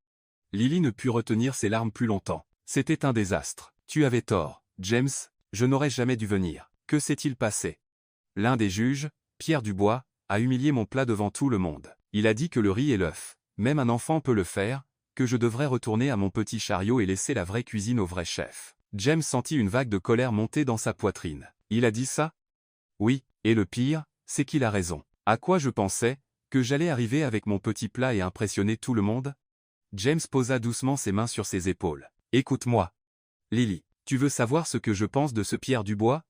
Lily ne put retenir ses larmes plus longtemps. « C'était un désastre. Tu avais tort, James, » Je n'aurais jamais dû venir. Que s'est-il passé? L'un des juges, Pierre Dubois, a humilié mon plat devant tout le monde. Il a dit que le riz et l'œuf, même un enfant peut le faire, que je devrais retourner à mon petit chariot et laisser la vraie cuisine au vrai chef. James sentit une vague de colère monter dans sa poitrine. Il a dit ça? Oui, et le pire, c'est qu'il a raison. À quoi je pensais? Que j'allais arriver avec mon petit plat et impressionner tout le monde? James posa doucement ses mains sur ses épaules. Écoute-moi. Lily, tu veux savoir ce que je pense de ce Pierre Dubois?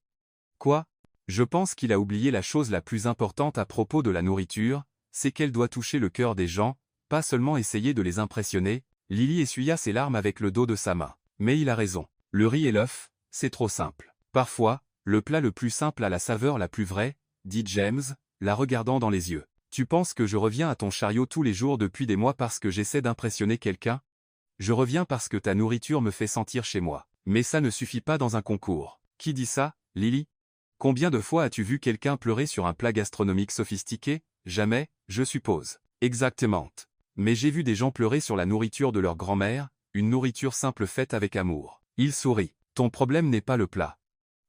Quoi? Je pense qu'il a oublié la chose la plus importante à propos de la nourriture, c'est qu'elle doit toucher le cœur des gens, pas seulement essayer de les impressionner. Lily essuya ses larmes avec le dos de sa main. Mais il a raison. Le riz et l'œuf, c'est trop simple. Parfois, le plat le plus simple a la saveur la plus vraie, dit James, la regardant dans les yeux. Tu penses que je reviens à ton chariot tous les jours depuis des mois parce que j'essaie d'impressionner quelqu'un? Je reviens parce que ta nourriture me fait sentir chez moi. Mais ça ne suffit pas dans un concours. Qui dit ça, Lily? Combien de fois as-tu vu quelqu'un pleurer sur un plat gastronomique sophistiqué? Jamais, je suppose. Exactement. Mais j'ai vu des gens pleurer sur la nourriture de leur grand-mère, une nourriture simple faite avec amour. Il sourit. Ton problème n'est pas le plat.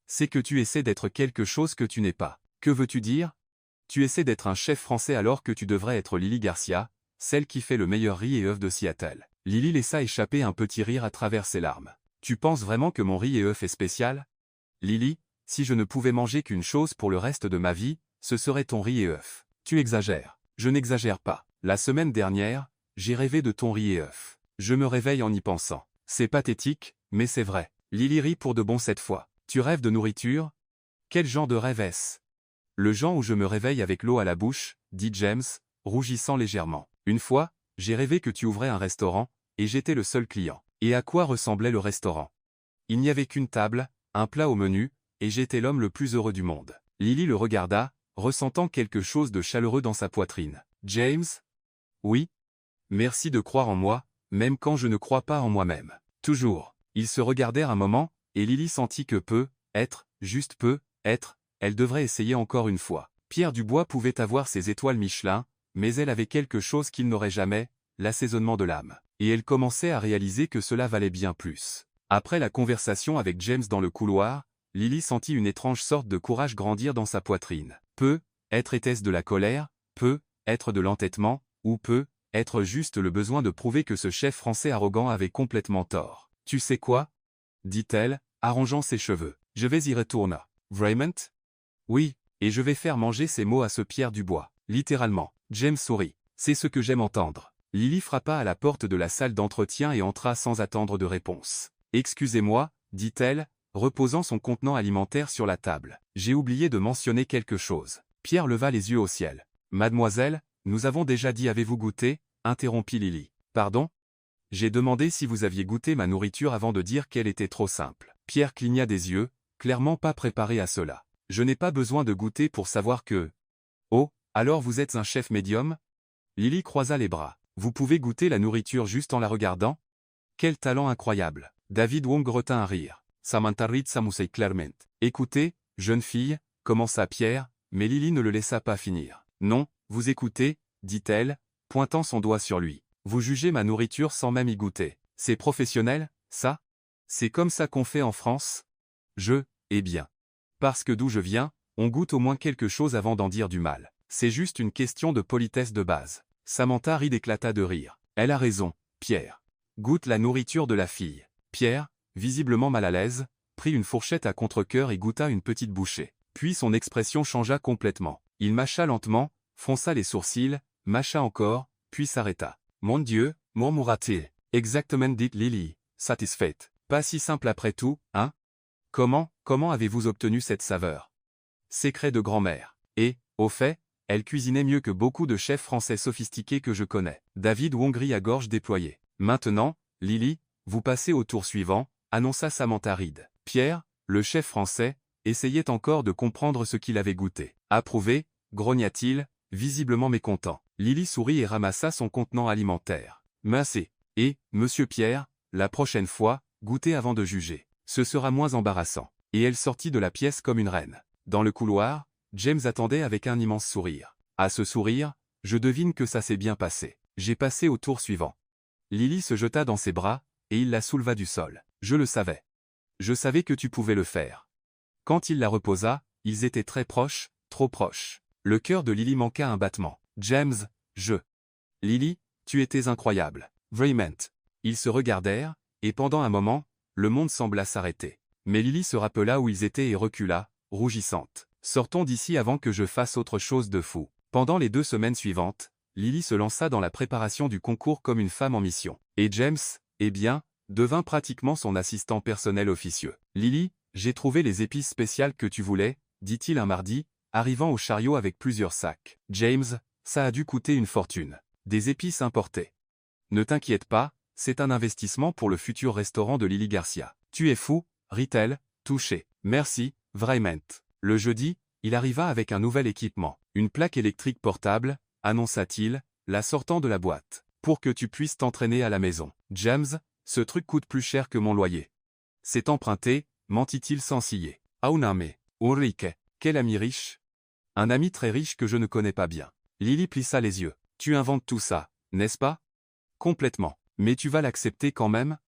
C'est que tu essaies d'être quelque chose que tu n'es pas. Que veux-tu dire? Tu essaies d'être un chef français alors que tu devrais être Lily Garcia, celle qui fait le meilleur riz et œufs de Seattle. Lily laissa échapper un petit rire à travers ses larmes. Tu penses vraiment que mon riz et œufs est spécial? Lily, si je ne pouvais manger qu'une chose pour le reste de ma vie, ce serait ton riz et œufs. Tu exagères. Je n'exagère pas. La semaine dernière, j'ai rêvé de ton riz et œufs. Je me réveille en y pensant. C'est pathétique, mais c'est vrai. Lily rit pour de bon cette fois. Tu rêves de nourriture? Quel genre de rêve est-ce? Le genre où je me réveille avec l'eau à la bouche, dit James, rougissant légèrement. Une fois, j'ai rêvé que tu ouvrais un restaurant, et j'étais le seul client. Et à quoi ressemblait le restaurant? Il n'y avait qu'une table, un plat au menu, et j'étais l'homme le plus heureux du monde. Lily le regarda, ressentant quelque chose de chaleureux dans sa poitrine. James? Oui? Merci de croire en moi, même quand je ne crois pas en moi-même. Toujours. Ils se regardèrent un moment, et Lily sentit que juste peu, elle devrait essayer encore une fois. Pierre Dubois pouvait avoir ses étoiles Michelin, mais elle avait quelque chose qu'il n'aurait jamais, l'assaisonnement de l'âme. Et elle commençait à réaliser que cela valait bien plus. Après la conversation avec James dans le couloir, Lily sentit une étrange sorte de courage grandir dans sa poitrine. Était-ce de la colère, être de l'entêtement, ou être juste le besoin de prouver que ce chef français arrogant avait complètement tort. Tu sais quoi? Dit-elle, arrangeant ses cheveux. Je vais y retourner. Vraiment? Oui, et je vais faire manger ces mots à ce Pierre Dubois. Littéralement. James sourit. C'est ce que j'aime entendre. Lily frappa à la porte de la salle d'entretien et entra sans attendre de réponse. Excusez-moi, dit-elle, reposant son contenant alimentaire sur la table. J'ai oublié de mentionner quelque chose. Pierre leva les yeux au ciel. Mademoiselle, nous avons déjà dit avez-vous goûté? Interrompit Lily. Pardon? J'ai demandé si vous aviez goûté ma nourriture avant de dire qu'elle était trop simple. Pierre cligna des yeux, clairement pas préparé à cela. Je n'ai pas besoin de goûter pour savoir que... Oh, alors vous êtes un chef médium? Lily croisa les bras. Vous pouvez goûter la nourriture juste en la regardant? Quel talent incroyable. David Wong retint un rire. Samantha Reed s'amusait clairement. Écoutez, jeune fille, commença Pierre, mais Lily ne le laissa pas finir. Non, vous écoutez, dit-elle, pointant son doigt sur lui. Vous jugez ma nourriture sans même y goûter. C'est professionnel, ça? C'est comme ça qu'on fait en France? Eh bien. Parce que d'où je viens, on goûte au moins quelque chose avant d'en dire du mal. C'est juste une question de politesse de base. Samantha Reed éclata de rire. Elle a raison, Pierre. Goûte la nourriture de la fille. Pierre, visiblement mal à l'aise, prit une fourchette à contre-cœur et goûta une petite bouchée. Puis son expression changea complètement. Il mâcha lentement, fronça les sourcils, mâcha encore, puis s'arrêta. Mon Dieu, murmura-t-il. Exactement dit Lily, satisfaite. Pas si simple après tout, hein? Comment avez-vous obtenu cette saveur? Secret de grand-mère. Et, au fait, elle cuisinait mieux que beaucoup de chefs français sophistiqués que je connais. David Wong rit à gorge déployée. Maintenant, Lily, vous passez au tour suivant, annonça Samantha Reed. Pierre, le chef français, essayait encore de comprendre ce qu'il avait goûté. Approuvé, grogna-t-il, visiblement mécontent. Lily sourit et ramassa son contenant alimentaire. Merci. Et, monsieur Pierre, la prochaine fois, goûtez avant de juger. Ce sera moins embarrassant. Et elle sortit de la pièce comme une reine. Dans le couloir, James attendait avec un immense sourire. À ce sourire, je devine que ça s'est bien passé. J'ai passé au tour suivant. Lily se jeta dans ses bras, et il la souleva du sol. Je le savais. Je savais que tu pouvais le faire. Quand il la reposa, ils étaient très proches, trop proches. Le cœur de Lily manqua un battement. James, Lily, tu étais incroyable. Vraiment. Ils se regardèrent, et pendant un moment, le monde sembla s'arrêter. Mais Lily se rappela où ils étaient et recula, rougissante. Sortons d'ici avant que je fasse autre chose de fou. Pendant les 2 semaines suivantes, Lily se lança dans la préparation du concours comme une femme en mission. Et James, eh bien, devint pratiquement son assistant personnel officieux. Lily, j'ai trouvé les épices spéciales que tu voulais, dit-il un mardi, arrivant au chariot avec plusieurs sacs. James, ça a dû coûter une fortune. Des épices importées. Ne t'inquiète pas, c'est un investissement pour le futur restaurant de Lily Garcia. Tu es fou, rit-elle, touchée. Merci, vraiment. Le jeudi, il arriva avec un nouvel équipement. Une plaque électrique portable, annonça-t-il, la sortant de la boîte. Pour que tu puisses t'entraîner à la maison. James, ce truc coûte plus cher que mon loyer. C'est emprunté, mentit-il sans ciller. Ah un mais, Ulrike, quel ami riche. Un ami très riche que je ne connais pas bien. Lily plissa les yeux. Tu inventes tout ça, n'est-ce pas? Complètement. Mais tu vas l'accepter quand même?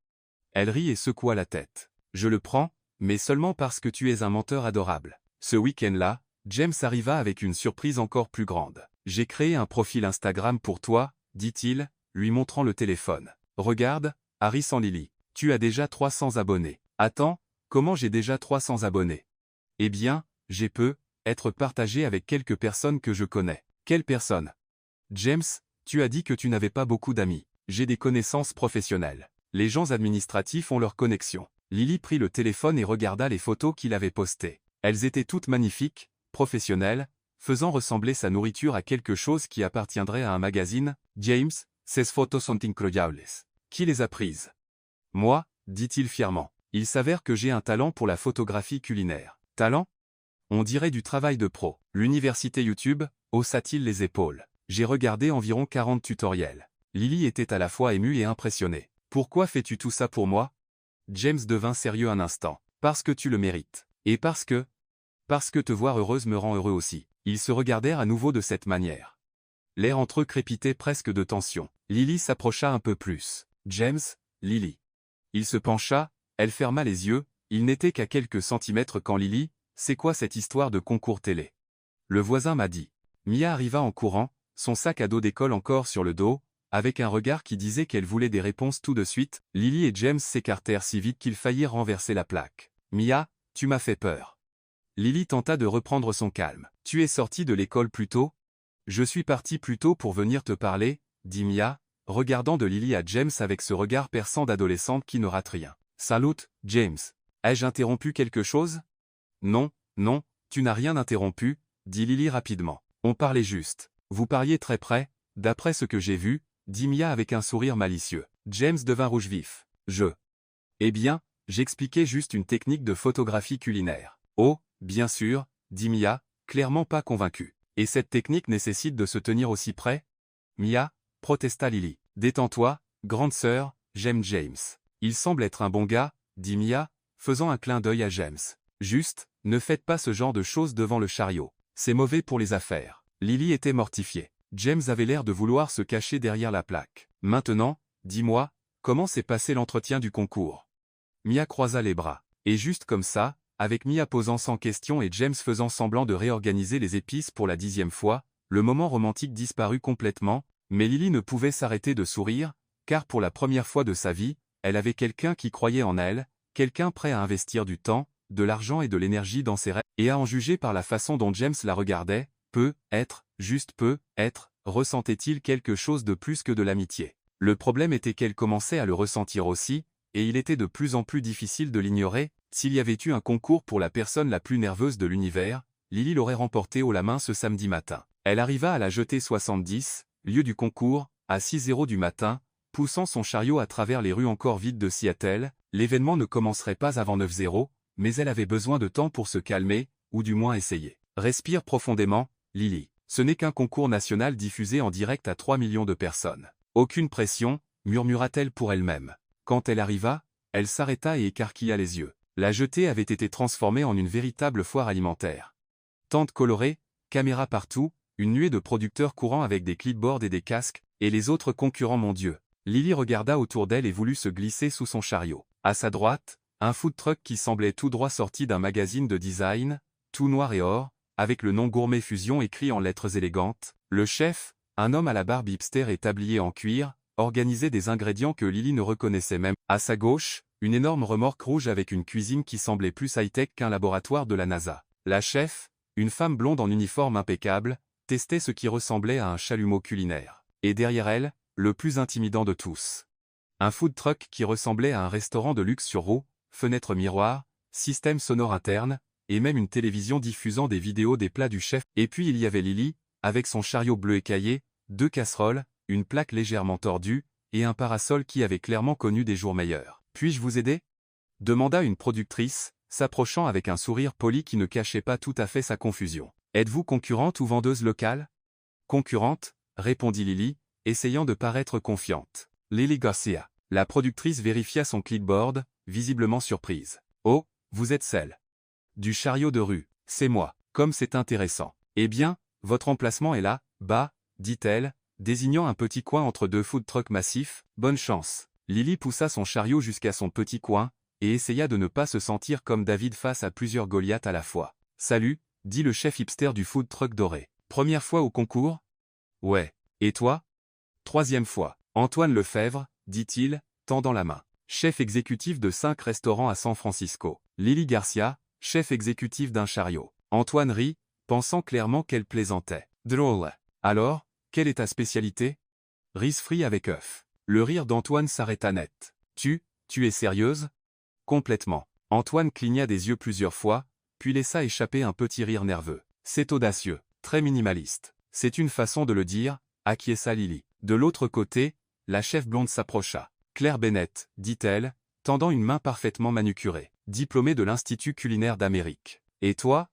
Elle rit et secoua la tête. Je le prends, mais seulement parce que tu es un menteur adorable. Ce week-end-là, James arriva avec une surprise encore plus grande. J'ai créé un profil Instagram pour toi, dit-il, lui montrant le téléphone. Regarde, Harry sans Lily. Tu as déjà 300 abonnés. Attends, comment j'ai déjà 300 abonnés? Eh bien, j'ai peu, être partagé avec quelques personnes que je connais. Quelles personnes? James, tu as dit que tu n'avais pas beaucoup d'amis. J'ai des connaissances professionnelles. Les gens administratifs ont leurs connexions. Lily prit le téléphone et regarda les photos qu'il avait postées. Elles étaient toutes magnifiques, professionnelles, faisant ressembler sa nourriture à quelque chose qui appartiendrait à un magazine. James, ces photos sont incroyables. Qui les a prises? Moi, dit-il fièrement. Il s'avère que j'ai un talent pour la photographie culinaire. Talent? On dirait du travail de pro. L'université YouTube, haussa-t-il les épaules. J'ai regardé environ 40 tutoriels. Lily était à la fois émue et impressionnée. Pourquoi fais-tu tout ça pour moi? James devint sérieux un instant. Parce que tu le mérites. Et parce que te voir heureuse me rend heureux aussi. Ils se regardèrent à nouveau de cette manière. L'air entre eux crépitait presque de tension. Lily s'approcha un peu plus. James, Lily. Il se pencha, elle ferma les yeux, il n'était qu'à quelques centimètres quand Lily, c'est quoi cette histoire de concours télé? Le voisin m'a dit. Mia arriva en courant, son sac à dos d'école encore sur le dos, avec un regard qui disait qu'elle voulait des réponses tout de suite. Lily et James s'écartèrent si vite qu'ils faillirent renverser la plaque. Mia, tu m'as fait peur. Lily tenta de reprendre son calme. Tu es sortie de l'école plus tôt? Je suis partie plus tôt pour venir te parler, dit Mia, regardant de Lily à James avec ce regard perçant d'adolescente qui ne rate rien. Salut, James. Ai-je interrompu quelque chose? Non, non, tu n'as rien interrompu, dit Lily rapidement. On parlait juste. Vous parliez très près, d'après ce que j'ai vu, dit Mia avec un sourire malicieux. James devint rouge vif. Eh bien, j'expliquais juste une technique de photographie culinaire. Oh, bien sûr, dit Mia, clairement pas convaincue. Et cette technique nécessite de se tenir aussi près? Mia, protesta Lily. Détends-toi, grande sœur, j'aime James. Il semble être un bon gars, dit Mia, faisant un clin d'œil à James. Juste, ne faites pas ce genre de choses devant le chariot. C'est mauvais pour les affaires. Lily était mortifiée. James avait l'air de vouloir se cacher derrière la plaque. Maintenant, dis-moi, comment s'est passé l'entretien du concours? Mia croisa les bras. Et juste comme ça, avec Mia posant sans question et James faisant semblant de réorganiser les épices pour la 10e fois, le moment romantique disparut complètement, mais Lily ne pouvait s'arrêter de sourire, car pour la première fois de sa vie, elle avait quelqu'un qui croyait en elle, quelqu'un prêt à investir du temps, de l'argent et de l'énergie dans ses rêves, et à en juger par la façon dont James la regardait, ressentait-il quelque chose de plus que de l'amitié. Le problème était qu'elle commençait à le ressentir aussi, et il était de plus en plus difficile de l'ignorer. S'il y avait eu un concours pour la personne la plus nerveuse de l'univers, Lily l'aurait remporté haut la main ce samedi matin. Elle arriva à la jetée 70, lieu du concours, à 6h du matin, poussant son chariot à travers les rues encore vides de Seattle. L'événement ne commencerait pas avant 9h, mais elle avait besoin de temps pour se calmer, ou du moins essayer. Respire profondément, Lily. Ce n'est qu'un concours national diffusé en direct à 3 millions de personnes. Aucune pression, murmura-t-elle pour elle-même. Quand elle arriva, elle s'arrêta et écarquilla les yeux. La jetée avait été transformée en une véritable foire alimentaire. Tentes colorées, caméras partout, une nuée de producteurs courant avec des clipboards et des casques, et les autres concurrents mon Dieu. Lily regarda autour d'elle et voulut se glisser sous son chariot. À sa droite, un food truck qui semblait tout droit sorti d'un magazine de design, tout noir et or, avec le nom Gourmet Fusion écrit en lettres élégantes. Le chef, un homme à la barbe hipster et tablier en cuir, organisait des ingrédients que Lily ne reconnaissait même. À sa gauche, une énorme remorque rouge avec une cuisine qui semblait plus high-tech qu'un laboratoire de la NASA. La chef, une femme blonde en uniforme impeccable, testait ce qui ressemblait à un chalumeau culinaire. Et derrière elle, le plus intimidant de tous. Un food truck qui ressemblait à un restaurant de luxe sur roues, fenêtres miroirs, système sonore interne, et même une télévision diffusant des vidéos des plats du chef. Et puis il y avait Lily, avec son chariot bleu écaillé, 2 casseroles, une plaque légèrement tordue, et un parasol qui avait clairement connu des jours meilleurs. « Puis-je vous aider ?» demanda une productrice, s'approchant avec un sourire poli qui ne cachait pas tout à fait sa confusion. « Êtes-vous concurrente ou vendeuse locale ?»« Concurrente » répondit Lily, essayant de paraître confiante. « Lily Garcia. » La productrice vérifia son clipboard, visiblement surprise. « Oh, vous êtes celle du chariot de rue. C'est moi. Comme c'est intéressant. Eh bien, votre emplacement est là, bas, dit-elle, désignant un petit coin entre 2 food trucks massifs. Bonne chance. » Lily poussa son chariot jusqu'à son petit coin, et essaya de ne pas se sentir comme David face à plusieurs Goliaths à la fois. « Salut, » dit le chef hipster du food truck doré. « Première fois au concours ? » « Ouais. Et toi ? » « 3e fois. » « Antoine Lefebvre, » dit-il, tendant la main. Chef exécutif de 5 restaurants à San Francisco. Lily Garcia, chef exécutif d'un chariot. Antoine rit, pensant clairement qu'elle plaisantait. Drôle. Alors, quelle est ta spécialité ? Riz frit avec œuf. Le rire d'Antoine s'arrêta net. Tu es sérieuse ? Complètement. Antoine cligna des yeux plusieurs fois, puis laissa échapper un petit rire nerveux. C'est audacieux, très minimaliste. C'est une façon de le dire, acquiesça Lily. De l'autre côté, la chef blonde s'approcha. Claire Bennett, dit-elle, tendant une main parfaitement manucurée. Diplômée de l'Institut culinaire d'Amérique. Et toi ?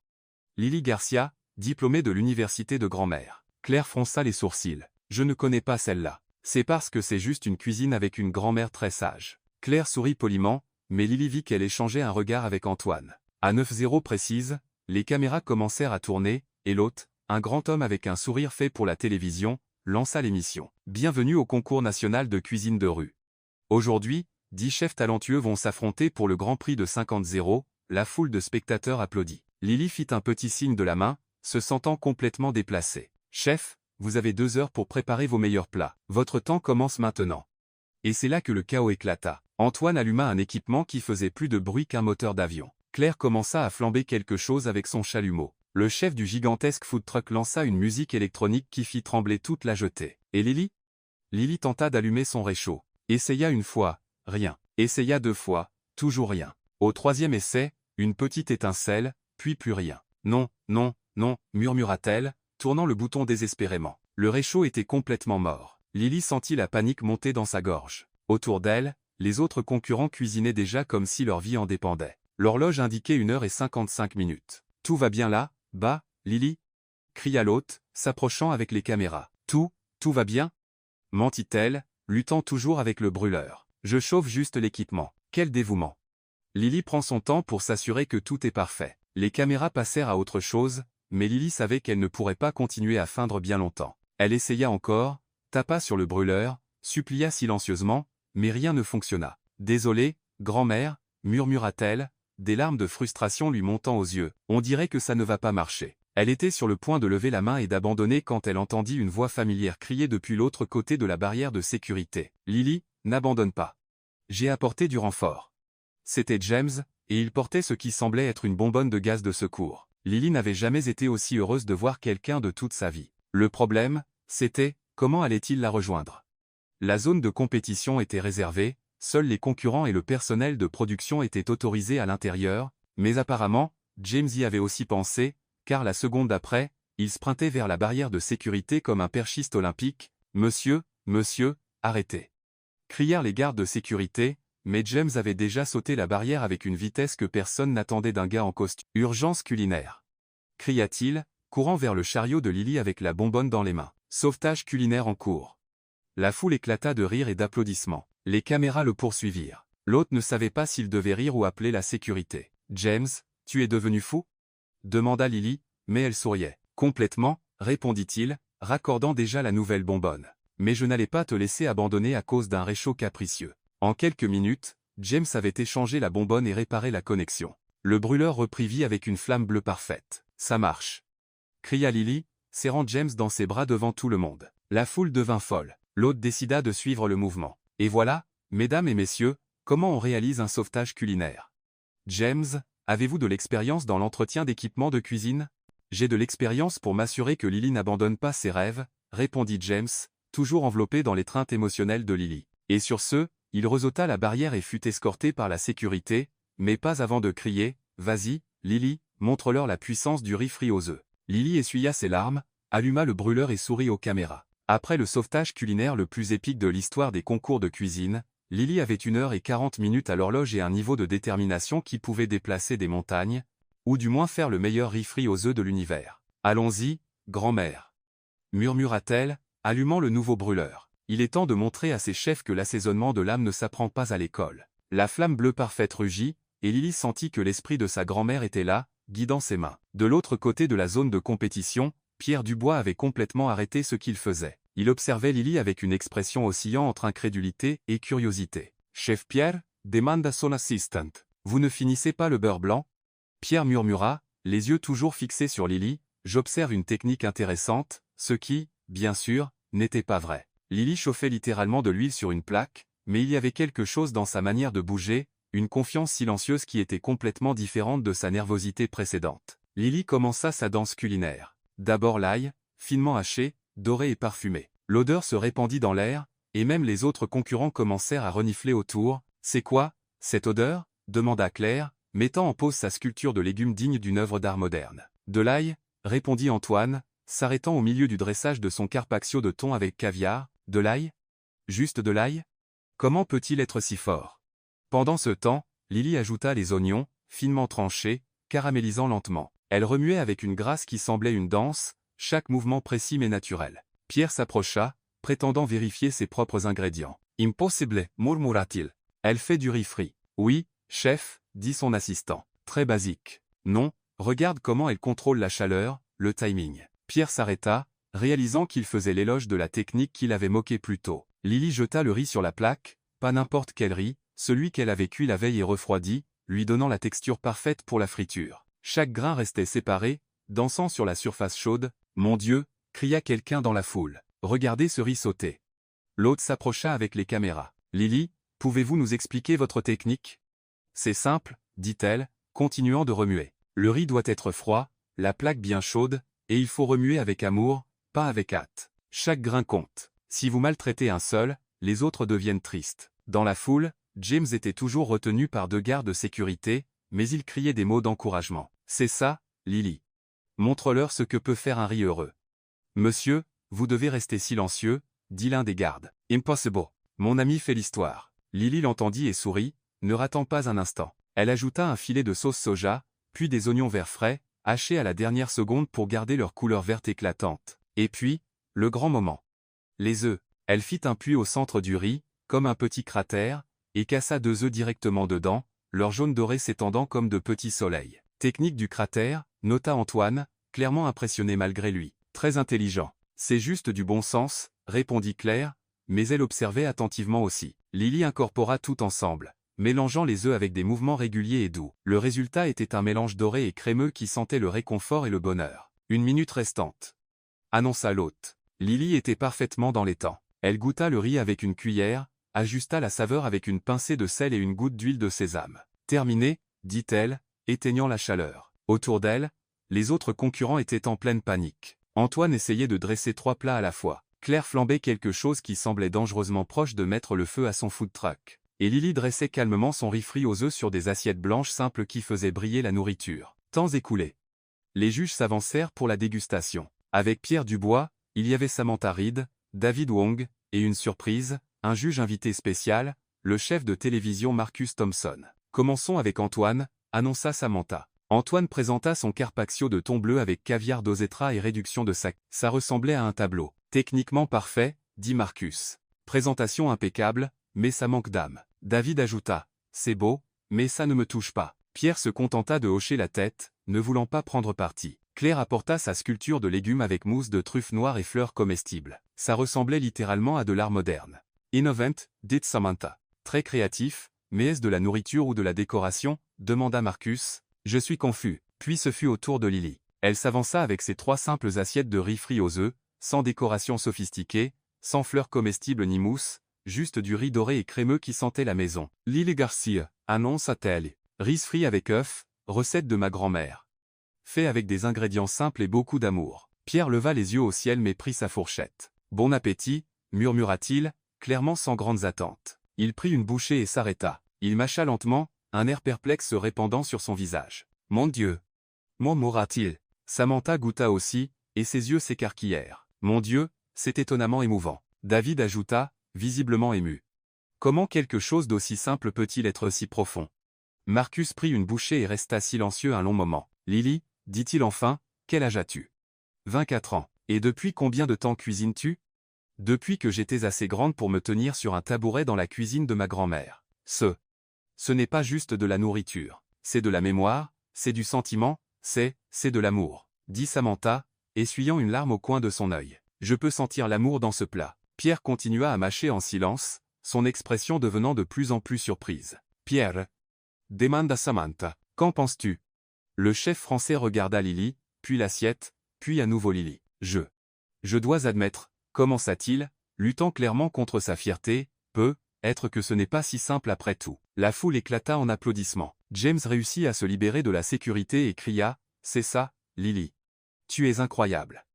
Lily Garcia, diplômée de l'Université de Grand-Mère. Claire fronça les sourcils. Je ne connais pas celle-là. C'est parce que c'est juste une cuisine avec une grand-mère très sage. Claire sourit poliment, mais Lily vit qu'elle échangeait un regard avec Antoine. À 9h précise, les caméras commencèrent à tourner, et l'hôte, un grand homme avec un sourire fait pour la télévision, lança l'émission. Bienvenue au concours national de cuisine de rue. Aujourd'hui, 10 chefs talentueux vont s'affronter pour le Grand Prix de 50-0, la foule de spectateurs applaudit. Lily fit un petit signe de la main, se sentant complètement déplacée. Chef, vous avez 2 heures pour préparer vos meilleurs plats. Votre temps commence maintenant. Et c'est là que le chaos éclata. Antoine alluma un équipement qui faisait plus de bruit qu'un moteur d'avion. Claire commença à flamber quelque chose avec son chalumeau. Le chef du gigantesque food truck lança une musique électronique qui fit trembler toute la jetée. Et Lily ? Lily tenta d'allumer son réchaud. Essaya une fois, rien. Essaya 2 fois, toujours rien. Au 3e essai, une petite étincelle, puis plus rien. Non, non, non, murmura-t-elle, tournant le bouton désespérément. Le réchaud était complètement mort. Lily sentit la panique monter dans sa gorge. Autour d'elle, les autres concurrents cuisinaient déjà comme si leur vie en dépendait. L'horloge indiquait 1h55. Tout va bien là, bas, Lily ? Cria l'hôte, s'approchant avec les caméras. Tout va bien ? Mentit-elle, luttant toujours avec le brûleur. Je chauffe juste l'équipement. Quel dévouement. Lily prend son temps pour s'assurer que tout est parfait. Les caméras passèrent à autre chose, mais Lily savait qu'elle ne pourrait pas continuer à feindre bien longtemps. Elle essaya encore, tapa sur le brûleur, supplia silencieusement, mais rien ne fonctionna. Désolée, grand-mère, murmura-t-elle, des larmes de frustration lui montant aux yeux. On dirait que ça ne va pas marcher. Elle était sur le point de lever la main et d'abandonner quand elle entendit une voix familière crier depuis l'autre côté de la barrière de sécurité. Lily, n'abandonne pas. J'ai apporté du renfort. C'était James, et il portait ce qui semblait être une bonbonne de gaz de secours. Lily n'avait jamais été aussi heureuse de voir quelqu'un de toute sa vie. Le problème, c'était, comment allait-il la rejoindre ? La zone de compétition était réservée, seuls les concurrents et le personnel de production étaient autorisés à l'intérieur, mais apparemment, James y avait aussi pensé, car la seconde d'après, il sprintait vers la barrière de sécurité comme un perchiste olympique. « Monsieur, arrêtez !» crièrent les gardes de sécurité, mais James avait déjà sauté la barrière avec une vitesse que personne n'attendait d'un gars en costume. « Urgence culinaire !» cria-t-il, courant vers le chariot de Lily avec la bonbonne dans les mains. « Sauvetage culinaire en cours !» La foule éclata de rires et d'applaudissements. Les caméras le poursuivirent. L'hôte ne savait pas s'il devait rire ou appeler la sécurité. « James, tu es devenu fou ?» demanda Lily, mais elle souriait. « Complètement, » répondit-il, raccordant déjà la nouvelle bonbonne. « Mais je n'allais pas te laisser abandonner à cause d'un réchaud capricieux. » En quelques minutes, James avait échangé la bonbonne et réparé la connexion. Le brûleur reprit vie avec une flamme bleue parfaite. « Ça marche !» cria Lily, serrant James dans ses bras devant tout le monde. La foule devint folle. L'hôte décida de suivre le mouvement. Et voilà, mesdames et messieurs, comment on réalise un sauvetage culinaire. James, avez-vous de l'expérience dans l'entretien d'équipements de cuisine? J'ai de l'expérience pour m'assurer que Lily n'abandonne pas ses rêves, répondit James, toujours enveloppé dans l'étreinte émotionnelle de Lily. Et sur ce, il resauta la barrière et fut escorté par la sécurité, mais pas avant de crier « Vas-y, Lily, montre-leur la puissance du riz frit aux œufs ». Lily essuya ses larmes, alluma le brûleur et sourit aux caméras. Après le sauvetage culinaire le plus épique de l'histoire des concours de cuisine, Lily avait 1h40 à l'horloge et un niveau de détermination qui pouvait déplacer des montagnes, ou du moins faire le meilleur riz frit aux œufs de l'univers. « Allons-y, grand-mère » murmura-t-elle, allumant le nouveau brûleur. Il est temps de montrer à ces chefs que l'assaisonnement de l'âme ne s'apprend pas à l'école. La flamme bleue parfaite rugit, et Lily sentit que l'esprit de sa grand-mère était là, guidant ses mains. De l'autre côté de la zone de compétition, Pierre Dubois avait complètement arrêté ce qu'il faisait. Il observait Lily avec une expression oscillant entre incrédulité et curiosité. « Chef Pierre, demanda son assistant. Vous ne finissez pas le beurre blanc ?» Pierre murmura, les yeux toujours fixés sur Lily. « J'observe une technique intéressante, ce qui, bien sûr, n'était pas vrai. » Lily chauffait littéralement de l'huile sur une plaque, mais il y avait quelque chose dans sa manière de bouger, une confiance silencieuse qui était complètement différente de sa nervosité précédente. Lily commença sa danse culinaire. D'abord l'ail, finement haché, doré et parfumé. L'odeur se répandit dans l'air, et même les autres concurrents commencèrent à renifler autour. « C'est quoi, cette odeur ?» demanda Claire, mettant en pause sa sculpture de légumes digne d'une œuvre d'art moderne. « De l'ail » répondit Antoine, s'arrêtant au milieu du dressage de son carpaccio de thon avec caviar. « De l'ail? Juste de l'ail? Comment peut-il être si fort ?» Pendant ce temps, Lily ajouta les oignons, finement tranchés, caramélisant lentement. Elle remuait avec une grâce qui semblait une danse, chaque mouvement précis mais naturel. Pierre s'approcha, prétendant vérifier ses propres ingrédients. « Impossible, murmura-t-il. Elle fait du riz frit. »« Oui, chef, » dit son assistant. « Très basique. »« Non, regarde comment elle contrôle la chaleur, le timing. » Pierre s'arrêta, réalisant qu'il faisait l'éloge de la technique qu'il avait moquée plus tôt. Lily jeta le riz sur la plaque, pas n'importe quel riz, celui qu'elle avait cuit la veille et refroidi, lui donnant la texture parfaite pour la friture. Chaque grain restait séparé, dansant sur la surface chaude. « Mon Dieu !» cria quelqu'un dans la foule. « Regardez ce riz sauté. » L'hôte s'approcha avec les caméras. « Lily, pouvez-vous nous expliquer votre technique ?»« C'est simple, » dit-elle, continuant de remuer. « Le riz doit être froid, la plaque bien chaude, et il faut remuer avec amour, pas avec hâte. Chaque grain compte. Si vous maltraitez un seul, les autres deviennent tristes. » Dans la foule, James était toujours retenu par 2 gardes de sécurité, mais il criait des mots d'encouragement. « C'est ça, Lily. Montre-leur ce que peut faire un riz heureux. »« Monsieur, vous devez rester silencieux, » dit l'un des gardes. « Impossible. Mon ami fait l'histoire. » Lily l'entendit et sourit, ne ratant pas un instant. Elle ajouta un filet de sauce soja, puis des oignons verts frais, hachés à la dernière seconde pour garder leur couleur verte éclatante. Et puis, le grand moment. Les œufs. Elle fit un puits au centre du riz, comme un petit cratère, et cassa 2 œufs directement dedans, leur jaune doré s'étendant comme de petits soleils. Technique du cratère, nota Antoine, clairement impressionné malgré lui. Très intelligent. C'est juste du bon sens, répondit Claire, mais elle observait attentivement aussi. Lily incorpora tout ensemble, mélangeant les œufs avec des mouvements réguliers et doux. Le résultat était un mélange doré et crémeux qui sentait le réconfort et le bonheur. « 1 minute restante, » annonça l'hôte. Lily était parfaitement dans les temps. Elle goûta le riz avec une cuillère, ajusta la saveur avec une pincée de sel et une goutte d'huile de sésame. « Terminé, » dit-elle, éteignant la chaleur. Autour d'elle, les autres concurrents étaient en pleine panique. Antoine essayait de dresser 3 plats à la fois. Claire flambait quelque chose qui semblait dangereusement proche de mettre le feu à son food truck. Et Lily dressait calmement son riz frit aux œufs sur des assiettes blanches simples qui faisaient briller la nourriture. Temps écoulé. Les juges s'avancèrent pour la dégustation. Avec Pierre Dubois, il y avait Samantha Reed, David Wong, et une surprise, un juge invité spécial, le chef de télévision Marcus Thompson. « Commençons avec Antoine », annonça Samantha. Antoine présenta son carpaccio de thon bleu avec caviar d'Ozetra et réduction de sac. Ça ressemblait à un tableau. « Techniquement parfait », dit Marcus. « Présentation impeccable, mais ça manque d'âme. » David ajouta. « C'est beau, mais ça ne me touche pas. » Pierre se contenta de hocher la tête, ne voulant pas prendre parti. Claire apporta sa sculpture de légumes avec mousse de truffes noires et fleurs comestibles. Ça ressemblait littéralement à de l'art moderne. « Innovant », dit Samantha. « Très créatif, mais est-ce de la nourriture ou de la décoration? Demanda Marcus. Je suis confus. Puis ce fut au tour de Lily. Elle s'avança avec ses 3 simples assiettes de riz frit aux œufs, sans décoration sophistiquée, sans fleurs comestibles ni mousse, juste du riz doré et crémeux qui sentait la maison. Lily Garcia, annonça-t-elle. Riz frit avec œufs, recette de ma grand-mère. Fait avec des ingrédients simples et beaucoup d'amour. Pierre leva les yeux au ciel mais prit sa fourchette. Bon appétit, murmura-t-il, clairement sans grandes attentes. Il prit une bouchée et s'arrêta. Il mâcha lentement, un air perplexe se répandant sur son visage. Mon Dieu! Murmura-t-il. Samantha goûta aussi, et ses yeux s'écarquillèrent. Mon Dieu, c'est étonnamment émouvant. David ajouta, visiblement ému. Comment quelque chose d'aussi simple peut-il être si profond? Marcus prit une bouchée et resta silencieux un long moment. Lily, dit-il enfin, quel âge as-tu? 24 ans. Et depuis combien de temps cuisines-tu? Depuis que j'étais assez grande pour me tenir sur un tabouret dans la cuisine de ma grand-mère. Ce n'est pas juste de la nourriture. C'est de la mémoire, c'est du sentiment, c'est de l'amour, dit Samantha, essuyant une larme au coin de son œil. Je peux sentir l'amour dans ce plat. Pierre continua à mâcher en silence, son expression devenant de plus en plus surprise. Pierre, demanda Samantha, qu'en penses-tu? Le chef français regarda Lily, puis l'assiette, puis à nouveau Lily. Je dois admettre, commença-t-il, luttant clairement contre sa fierté, être que ce n'est pas si simple après tout. La foule éclata en applaudissements. James réussit à se libérer de la sécurité et cria, c'est ça, Lily. Tu es incroyable.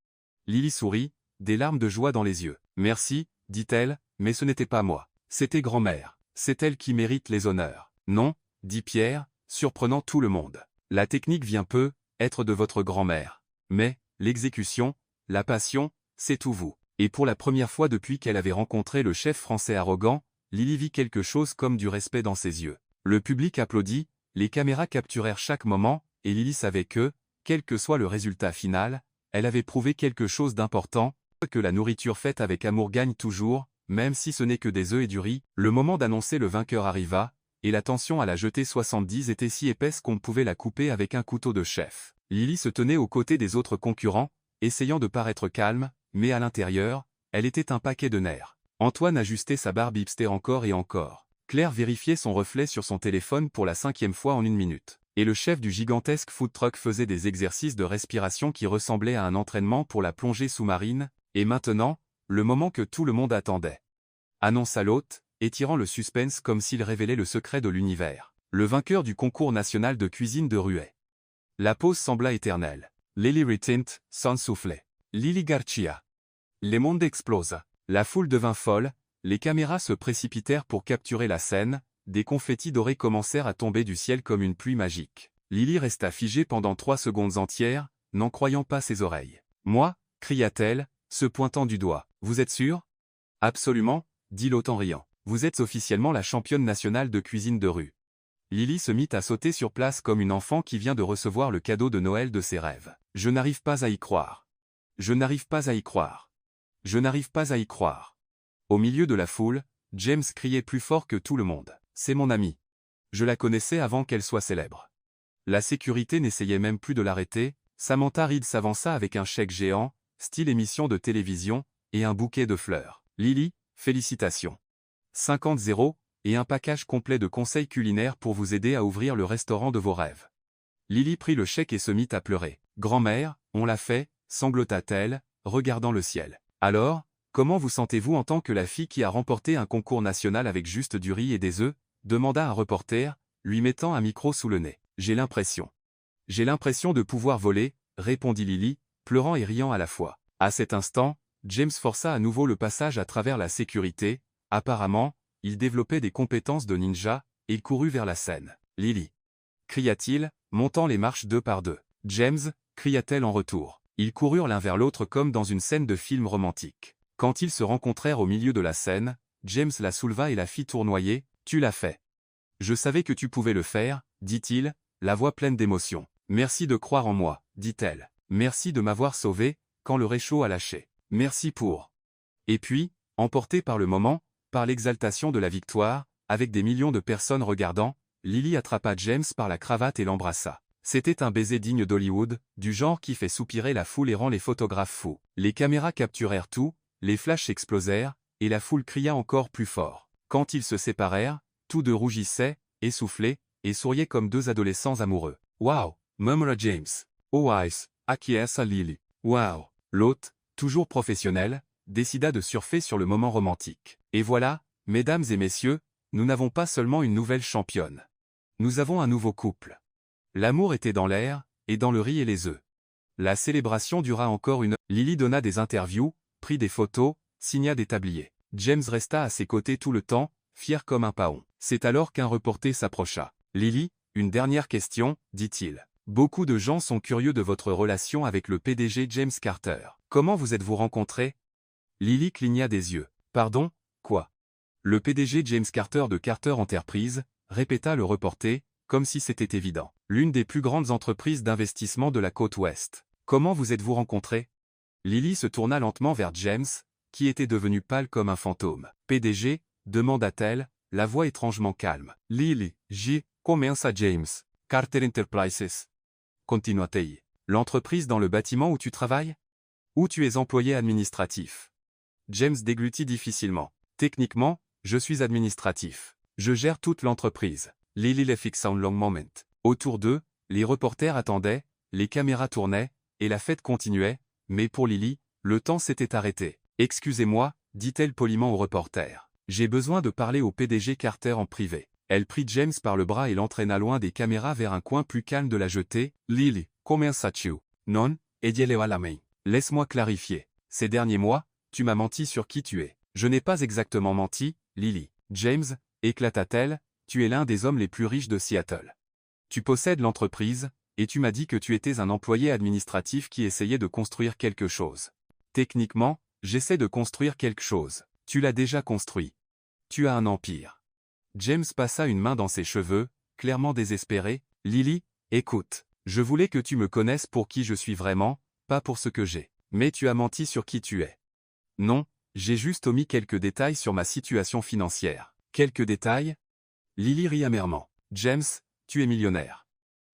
Lily sourit, des larmes de joie dans les yeux. Merci, dit-elle, mais ce n'était pas moi. C'était grand-mère. C'est elle qui mérite les honneurs. Non, dit Pierre, surprenant tout le monde. La technique vient être de votre grand-mère. Mais, l'exécution, la passion, c'est tout vous. Et pour la première fois depuis qu'elle avait rencontré le chef français arrogant, Lily vit quelque chose comme du respect dans ses yeux. Le public applaudit, les caméras capturèrent chaque moment, et Lily savait que, quel que soit le résultat final, elle avait prouvé quelque chose d'important, que la nourriture faite avec amour gagne toujours, même si ce n'est que des œufs et du riz. Le moment d'annoncer le vainqueur arriva, et la tension à la jetée 70 était si épaisse qu'on pouvait la couper avec un couteau de chef. Lily se tenait aux côtés des autres concurrents, essayant de paraître calme, mais à l'intérieur, elle était un paquet de nerfs. Antoine ajustait sa barbe hipster encore et encore. Claire vérifiait son reflet sur son téléphone pour la 5e fois en 1 minute. Et le chef du gigantesque food truck faisait des exercices de respiration qui ressemblaient à un entraînement pour la plongée sous-marine, et maintenant, le moment que tout le monde attendait. Annonça l'hôte, étirant le suspense comme s'il révélait le secret de l'univers. Le vainqueur du concours national de cuisine de Ruet. La pause sembla éternelle. Lily retint, sans souffler. Lily Garcia. Les mondes explosent. La foule devint folle, les caméras se précipitèrent pour capturer la scène, des confettis dorés commencèrent à tomber du ciel comme une pluie magique. Lily resta figée pendant 3 secondes entières, n'en croyant pas ses oreilles. Moi, cria-t-elle, se pointant du doigt. Vous êtes sûr? Absolument, dit l'hôte en riant. Vous êtes officiellement la championne nationale de cuisine de rue. Lily se mit à sauter sur place comme une enfant qui vient de recevoir le cadeau de Noël de ses rêves. Je n'arrive pas à y croire. Je n'arrive pas à y croire. Je n'arrive pas à y croire. Au milieu de la foule, James criait plus fort que tout le monde. C'est mon amie. Je la connaissais avant qu'elle soit célèbre. La sécurité n'essayait même plus de l'arrêter. Samantha Reed s'avança avec un chèque géant, style émission de télévision, et un bouquet de fleurs. Lily, félicitations. 50 et un package complet de conseils culinaires pour vous aider à ouvrir le restaurant de vos rêves. Lily prit le chèque et se mit à pleurer. Grand-mère, on l'a fait, sanglota-t-elle, regardant le ciel. Alors, comment vous sentez-vous en tant que la fille qui a remporté un concours national avec juste du riz et des œufs? Demanda un reporter, lui mettant un micro sous le nez. J'ai l'impression de pouvoir voler, répondit Lily, pleurant et riant à la fois. À cet instant, James força à nouveau le passage à travers la sécurité. Apparemment, il développait des compétences de ninja, et il courut vers la scène. Lily, cria-t-il, montant les marches 2 par 2. James, cria-t-elle en retour. Ils coururent l'un vers l'autre comme dans une scène de film romantique. Quand ils se rencontrèrent au milieu de la scène, James la souleva et la fit tournoyer. Tu l'as fait. Je savais que tu pouvais le faire, dit-il, la voix pleine d'émotion. Merci de croire en moi, dit-elle. Merci de m'avoir sauvé, quand le réchaud a lâché. Merci pour. Et puis, emporté par le moment, par l'exaltation de la victoire, avec des millions de personnes regardant, Lily attrapa James par la cravate et l'embrassa. C'était un baiser digne d'Hollywood, du genre qui fait soupirer la foule et rend les photographes fous. Les caméras capturèrent tout, les flashs explosèrent, et la foule cria encore plus fort. Quand ils se séparèrent, Tous deux rougissaient, essoufflés, et souriaient comme deux adolescents amoureux. « Wow !» murmura James. « Oh Ice !» acquiesça Lily. « Wow !» L'hôte, toujours professionnel, décida de surfer sur le moment romantique. Et voilà, mesdames et messieurs, nous n'avons pas seulement une nouvelle championne. Nous avons un nouveau couple. L'amour était dans l'air, et dans le riz et les œufs. La célébration dura encore une heure. Lily donna des interviews, prit des photos, signa des tabliers. James resta à ses côtés tout le temps, fier comme un paon. C'est alors qu'un reporter s'approcha. « Lily, une dernière question, dit-il. Beaucoup de gens sont curieux de votre relation avec le PDG James Carter. Comment vous êtes-vous rencontrés ?» Lily cligna des yeux. « Pardon, quoi ?» Le PDG James Carter de Carter Enterprises, répéta le reporter, comme si c'était évident. L'une des plus grandes entreprises d'investissement de la côte ouest. Comment vous êtes-vous rencontrés? Lily se tourna lentement vers James, qui était devenu pâle comme un fantôme. PDG, demanda-t-elle, la voix étrangement calme. Lily, commença James. Carter Enterprises. Continua-t-il. L'entreprise dans le bâtiment où tu travailles? Où tu es employé administratif? James déglutit difficilement. Techniquement, je suis administratif. Je gère toute l'entreprise. Lily les fixa un long moment. Autour d'eux, les reporters attendaient, les caméras tournaient, et la fête continuait, mais pour Lily, le temps s'était arrêté. « Excusez-moi, dit-elle poliment au reporter. J'ai besoin de parler au PDG Carter en privé. » Elle prit James par le bras et l'entraîna loin des caméras vers un coin plus calme de la jetée. « Lily, commença-tu? Non, ediele à la main. Laisse-moi clarifier. Ces derniers mois, tu m'as menti sur qui tu es. » « Je n'ai pas exactement menti, Lily. » James, éclata-t-elle, tu es l'un des hommes les plus riches de Seattle. Tu possèdes l'entreprise, et tu m'as dit que tu étais un employé administratif qui essayait de construire quelque chose. Techniquement, j'essaie de construire quelque chose. Tu l'as déjà construit. Tu as un empire. James passa une main dans ses cheveux, clairement désespéré. Lily, écoute, je voulais que tu me connaisses pour qui je suis vraiment, pas pour ce que j'ai. Mais tu as menti sur qui tu es. Non, j'ai juste omis quelques détails sur ma situation financière. Quelques détails? Lily rit amèrement. James, tu es millionnaire.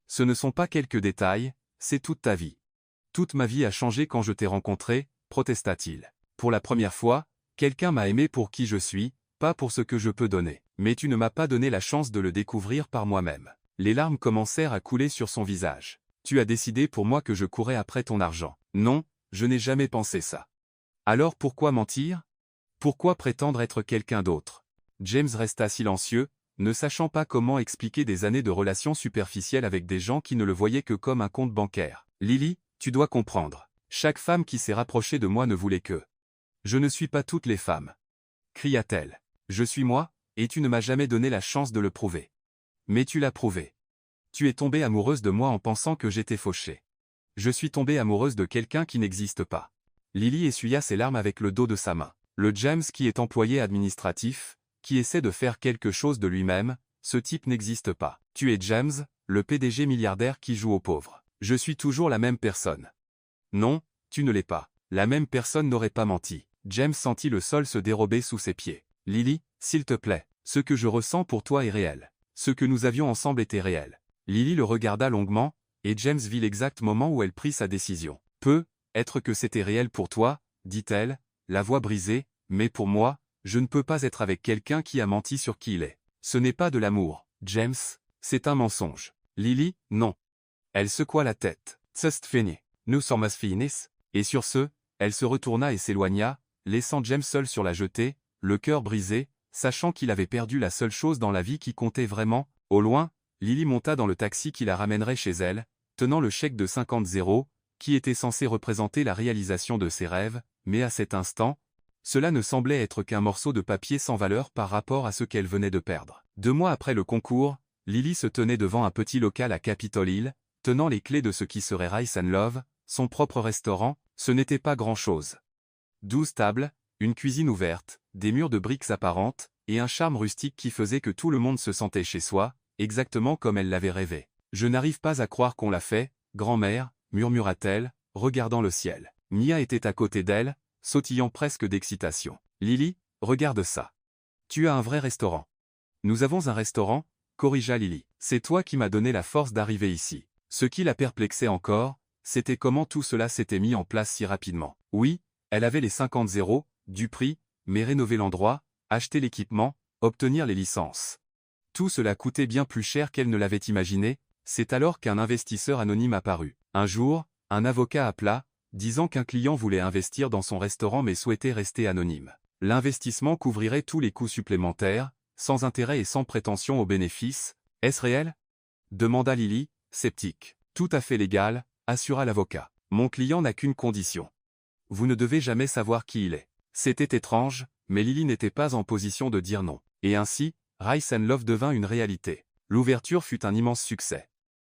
Ce ne sont pas quelques détails, c'est toute ta vie. Toute ma vie a changé quand je t'ai rencontré, protesta-t-il. Pour la première fois, quelqu'un m'a aimé pour qui je suis, pas pour ce que je peux donner. Mais tu ne m'as pas donné la chance de le découvrir par moi-même. Les larmes commencèrent à couler sur son visage. Tu as décidé pour moi que je courais après ton argent. Non, je n'ai jamais pensé ça. Alors pourquoi mentir? Pourquoi prétendre être quelqu'un d'autre? James resta silencieux, ne sachant pas comment expliquer des années de relations superficielles avec des gens qui ne le voyaient que comme un compte bancaire. Lily, tu dois comprendre. Chaque femme qui s'est rapprochée de moi ne voulait que. Je ne suis pas toutes les femmes. Cria-t-elle. Je suis moi, et tu ne m'as jamais donné la chance de le prouver. Mais tu l'as prouvé. Tu es tombée amoureuse de moi en pensant que j'étais fauchée. Je suis tombée amoureuse de quelqu'un qui n'existe pas. Lily essuya ses larmes avec le dos de sa main. Le James qui est employé administratif, qui essaie de faire quelque chose de lui-même, ce type n'existe pas. Tu es James, le PDG milliardaire qui joue aux pauvres. Je suis toujours la même personne. Non, tu ne l'es pas. La même personne n'aurait pas menti. James sentit le sol se dérober sous ses pieds. Lily, s'il te plaît, ce que je ressens pour toi est réel. Ce que nous avions ensemble était réel. Lily le regarda longuement, et James vit l'exact moment où elle prit sa décision. Être que c'était réel pour toi, dit-elle, la voix brisée, mais pour moi, je ne peux pas être avec quelqu'un qui a menti sur qui il est. Ce n'est pas de l'amour, James, c'est un mensonge. Lily, non. Elle secoua la tête. C'est fini. Nous sommes finis. Et sur ce, elle se retourna et s'éloigna, laissant James seul sur la jetée, le cœur brisé, sachant qu'il avait perdu la seule chose dans la vie qui comptait vraiment. Au loin, Lily monta dans le taxi qui la ramènerait chez elle, tenant le chèque de 50 €, qui était censé représenter la réalisation de ses rêves, mais à cet instant, cela ne semblait être qu'un morceau de papier sans valeur par rapport à ce qu'elle venait de perdre. 2 mois après le concours, Lily se tenait devant un petit local à Capitol Hill, tenant les clés de ce qui serait Rice & Love, son propre restaurant. Ce n'était pas grand-chose. 12 tables, une cuisine ouverte, des murs de briques apparentes, et un charme rustique qui faisait que tout le monde se sentait chez soi, exactement comme elle l'avait rêvé. « Je n'arrive pas à croire qu'on l'a fait, grand-mère, » murmura-t-elle, regardant le ciel. Mia était à côté d'elle, sautillant presque d'excitation. « Lily, regarde ça. Tu as un vrai restaurant. » « Nous avons un restaurant, » corrigea Lily. « C'est toi qui m'as donné la force d'arriver ici. » Ce qui la perplexait encore, c'était comment tout cela s'était mis en place si rapidement. Oui, elle avait les 50 € du prix, mais rénover l'endroit, acheter l'équipement, obtenir les licences. Tout cela coûtait bien plus cher qu'elle ne l'avait imaginé. C'est alors qu'un investisseur anonyme apparut. Un jour, un avocat appela, disant qu'un client voulait investir dans son restaurant mais souhaitait rester anonyme. L'investissement couvrirait tous les coûts supplémentaires, sans intérêt et sans prétention aux bénéfices. Est-ce réel? Demanda Lily, sceptique. Tout à fait légal, assura l'avocat. Mon client n'a qu'une condition. Vous ne devez jamais savoir qui il est. C'était étrange, mais Lily n'était pas en position de dire non. Et ainsi, Rice & Love devint une réalité. L'ouverture fut un immense succès.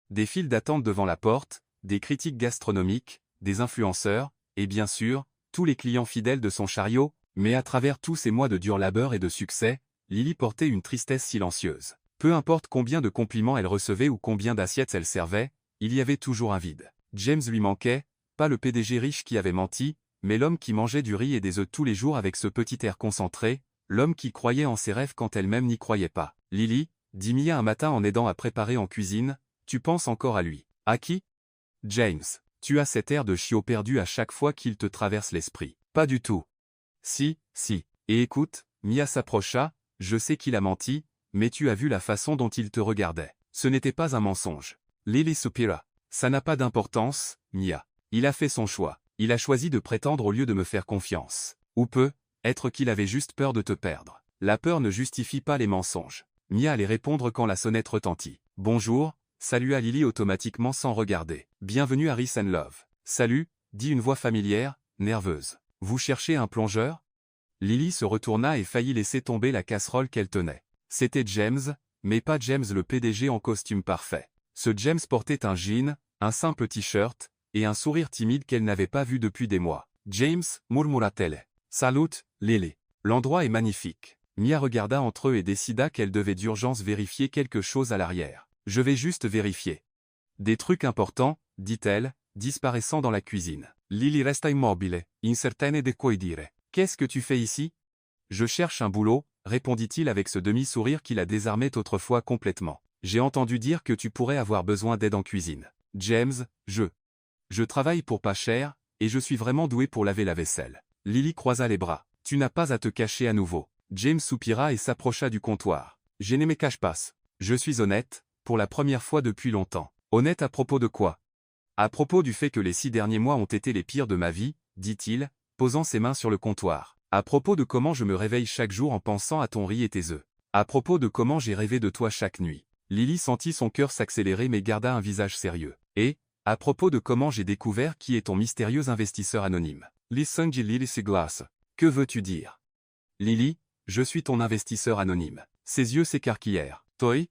Des files d'attente devant la porte, des critiques gastronomiques, des influenceurs, et bien sûr, tous les clients fidèles de son chariot, mais à travers tous ces mois de dur labeur et de succès, Lily portait une tristesse silencieuse. Peu importe combien de compliments elle recevait ou combien d'assiettes elle servait, il y avait toujours un vide. James lui manquait, pas le PDG riche qui avait menti, mais l'homme qui mangeait du riz et des œufs tous les jours avec ce petit air concentré, l'homme qui croyait en ses rêves quand elle-même n'y croyait pas. Lily, dit Mia un matin en aidant à préparer en cuisine, tu penses encore à lui. À qui? James. Tu as cet air de chiot perdu à chaque fois qu'il te traverse l'esprit. Pas du tout. Si. Et écoute, Mia s'approcha, je sais qu'il a menti, mais tu as vu la façon dont il te regardait. Ce n'était pas un mensonge. Lily soupira. Ça n'a pas d'importance, Mia. Il a fait son choix. Il a choisi de prétendre au lieu de me faire confiance. Ou peut-être qu'il avait juste peur de te perdre. La peur ne justifie pas les mensonges. Mia allait répondre quand la sonnette retentit. Bonjour, salua Lily automatiquement sans regarder. Bienvenue à Rice & Love. Salut, dit une voix familière, nerveuse. Vous cherchez un plongeur? Lily se retourna et faillit laisser tomber la casserole qu'elle tenait. C'était James, mais pas James le PDG en costume parfait. Ce James portait un jean, un simple t-shirt, et un sourire timide qu'elle n'avait pas vu depuis des mois. James, murmura-t-elle. Salut, Lily. L'endroit est magnifique. Mia regarda entre eux et décida qu'elle devait d'urgence vérifier quelque chose à l'arrière. Je vais juste vérifier. Des trucs importants, dit-elle, disparaissant dans la cuisine. Lily resta immobile, incertaine de quoi dire. Qu'est-ce que tu fais ici? Je cherche un boulot, répondit-il avec ce demi-sourire qui la désarmait autrefois complètement. J'ai entendu dire que tu pourrais avoir besoin d'aide en cuisine. James, je travaille pour pas cher, et je suis vraiment doué pour laver la vaisselle. Lily croisa les bras. Tu n'as pas à te cacher à nouveau. James soupira et s'approcha du comptoir. Je ne me cache pas. Je suis honnête, pour la première fois depuis longtemps. Honnête à propos de quoi? À propos du fait que les 6 derniers mois ont été les pires de ma vie, dit-il, posant ses mains sur le comptoir. À propos de comment je me réveille chaque jour en pensant à ton riz et tes œufs. À propos de comment j'ai rêvé de toi chaque nuit. Lily sentit son cœur s'accélérer mais garda un visage sérieux. Et, à propos de comment j'ai découvert qui est ton mystérieux investisseur anonyme. Listen Lily Siglas. Que veux-tu dire? Lily, je suis ton investisseur anonyme. Ses yeux s'écarquillèrent. Toi?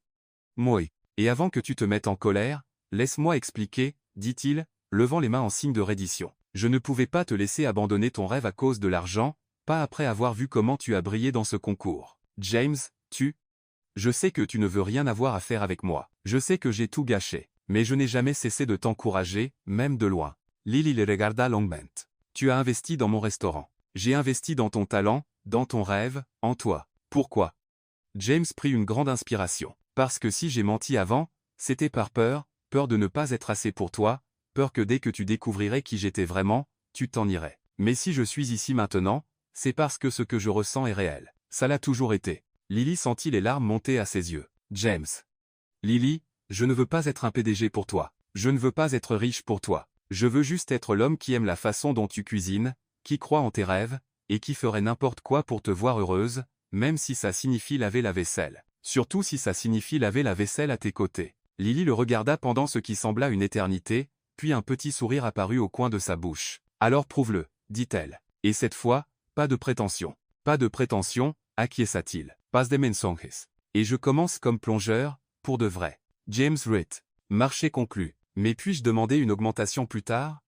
Moi. Et avant que tu te mettes en colère, laisse-moi expliquer, dit-il, levant les mains en signe de reddition. Je ne pouvais pas te laisser abandonner ton rêve à cause de l'argent, pas après avoir vu comment tu as brillé dans ce concours. James, je sais que tu ne veux rien avoir à faire avec moi. Je sais que j'ai tout gâché. Mais je n'ai jamais cessé de t'encourager, même de loin. Lily le regarda longuement. Tu as investi dans mon restaurant. J'ai investi dans ton talent, dans ton rêve, en toi. Pourquoi? James prit une grande inspiration. Parce que si j'ai menti avant, c'était par peur de ne pas être assez pour toi, peur que dès que tu découvrirais qui j'étais vraiment, tu t'en irais. Mais si je suis ici maintenant, c'est parce que ce que je ressens est réel. Ça l'a toujours été. Lily sentit les larmes monter à ses yeux. James. Lily, je ne veux pas être un PDG pour toi. Je ne veux pas être riche pour toi. Je veux juste être l'homme qui aime la façon dont tu cuisines, qui croit en tes rêves, et qui ferait n'importe quoi pour te voir heureuse, même si ça signifie laver la vaisselle. Surtout si ça signifie laver la vaisselle à tes côtés. Lily le regarda pendant ce qui sembla une éternité, puis un petit sourire apparut au coin de sa bouche. Alors prouve-le, dit-elle. Et cette fois, pas de prétention. Pas de prétention, acquiesça-t-il. Pas de mensonges. Et je commence comme plongeur, pour de vrai. James Ritt. Marché conclu. Mais puis-je demander une augmentation plus tard?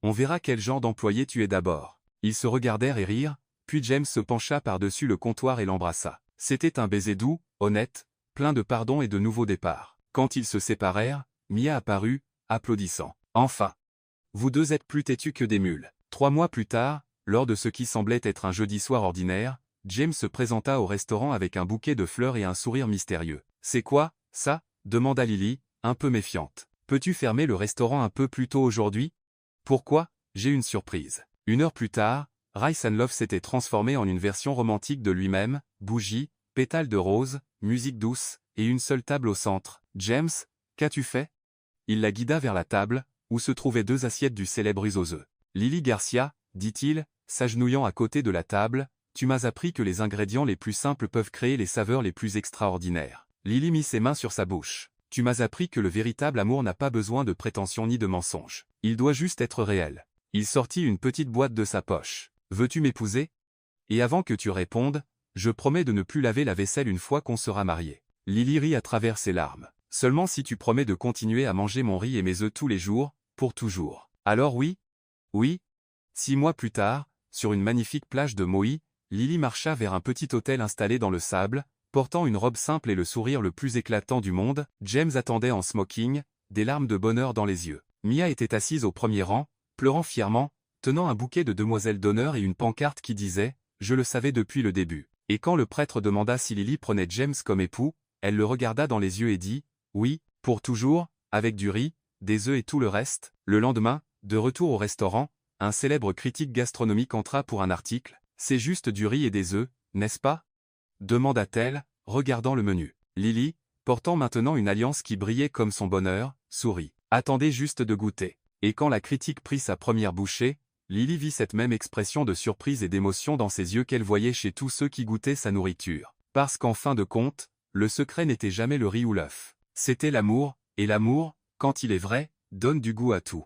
On verra quel genre d'employé tu es d'abord. Ils se regardèrent et rirent, puis James se pencha par-dessus le comptoir et l'embrassa. C'était un baiser doux, honnête, plein de pardon et de nouveaux départs. Quand ils se séparèrent, Mia apparut, applaudissant. Enfin! Vous deux êtes plus têtus que des mules. 3 mois plus tard, lors de ce qui semblait être un jeudi soir ordinaire, James se présenta au restaurant avec un bouquet de fleurs et un sourire mystérieux. C'est quoi, ça? Demanda Lily, un peu méfiante. Peux-tu fermer le restaurant un peu plus tôt aujourd'hui? Pourquoi? J'ai une surprise. 1 heure plus tard, Rice & Love s'était transformé en une version romantique de lui-même, bougies, pétales de rose, musique douce, et une seule table au centre. « James, qu'as-tu fait ?» Il la guida vers la table, où se trouvaient 2 assiettes du célèbre riz aux œufs. « Lily Garcia, dit-il, s'agenouillant à côté de la table, tu m'as appris que les ingrédients les plus simples peuvent créer les saveurs les plus extraordinaires. » Lily mit ses mains sur sa bouche. « Tu m'as appris que le véritable amour n'a pas besoin de prétention ni de mensonges. Il doit juste être réel. » Il sortit une petite boîte de sa poche. « Veux-tu m'épouser? Et avant que tu répondes, je promets de ne plus laver la vaisselle une fois qu'on sera mariés. » Lily rit à travers ses larmes. « Seulement si tu promets de continuer à manger mon riz et mes œufs tous les jours, pour toujours. » Alors oui? Oui. 6 mois plus tard, sur une magnifique plage de Maui, Lily marcha vers un petit hôtel installé dans le sable, portant une robe simple et le sourire le plus éclatant du monde. James attendait en smoking, des larmes de bonheur dans les yeux. Mia était assise au premier rang, pleurant fièrement, tenant un bouquet de demoiselles d'honneur et une pancarte qui disait « Je le savais depuis le début ». Et quand le prêtre demanda si Lily prenait James comme époux, elle le regarda dans les yeux et dit « Oui, pour toujours, avec du riz, des œufs et tout le reste ». Le lendemain, de retour au restaurant, un célèbre critique gastronomique entra pour un article. « C'est juste du riz et des œufs, n'est-ce pas ?» demanda-t-elle, regardant le menu. Lily, portant maintenant une alliance qui brillait comme son bonheur, sourit. « Attendez juste de goûter. » Et quand la critique prit sa première bouchée, Lily vit cette même expression de surprise et d'émotion dans ses yeux qu'elle voyait chez tous ceux qui goûtaient sa nourriture. Parce qu'en fin de compte, le secret n'était jamais le riz ou l'œuf. C'était l'amour, et l'amour, quand il est vrai, donne du goût à tout.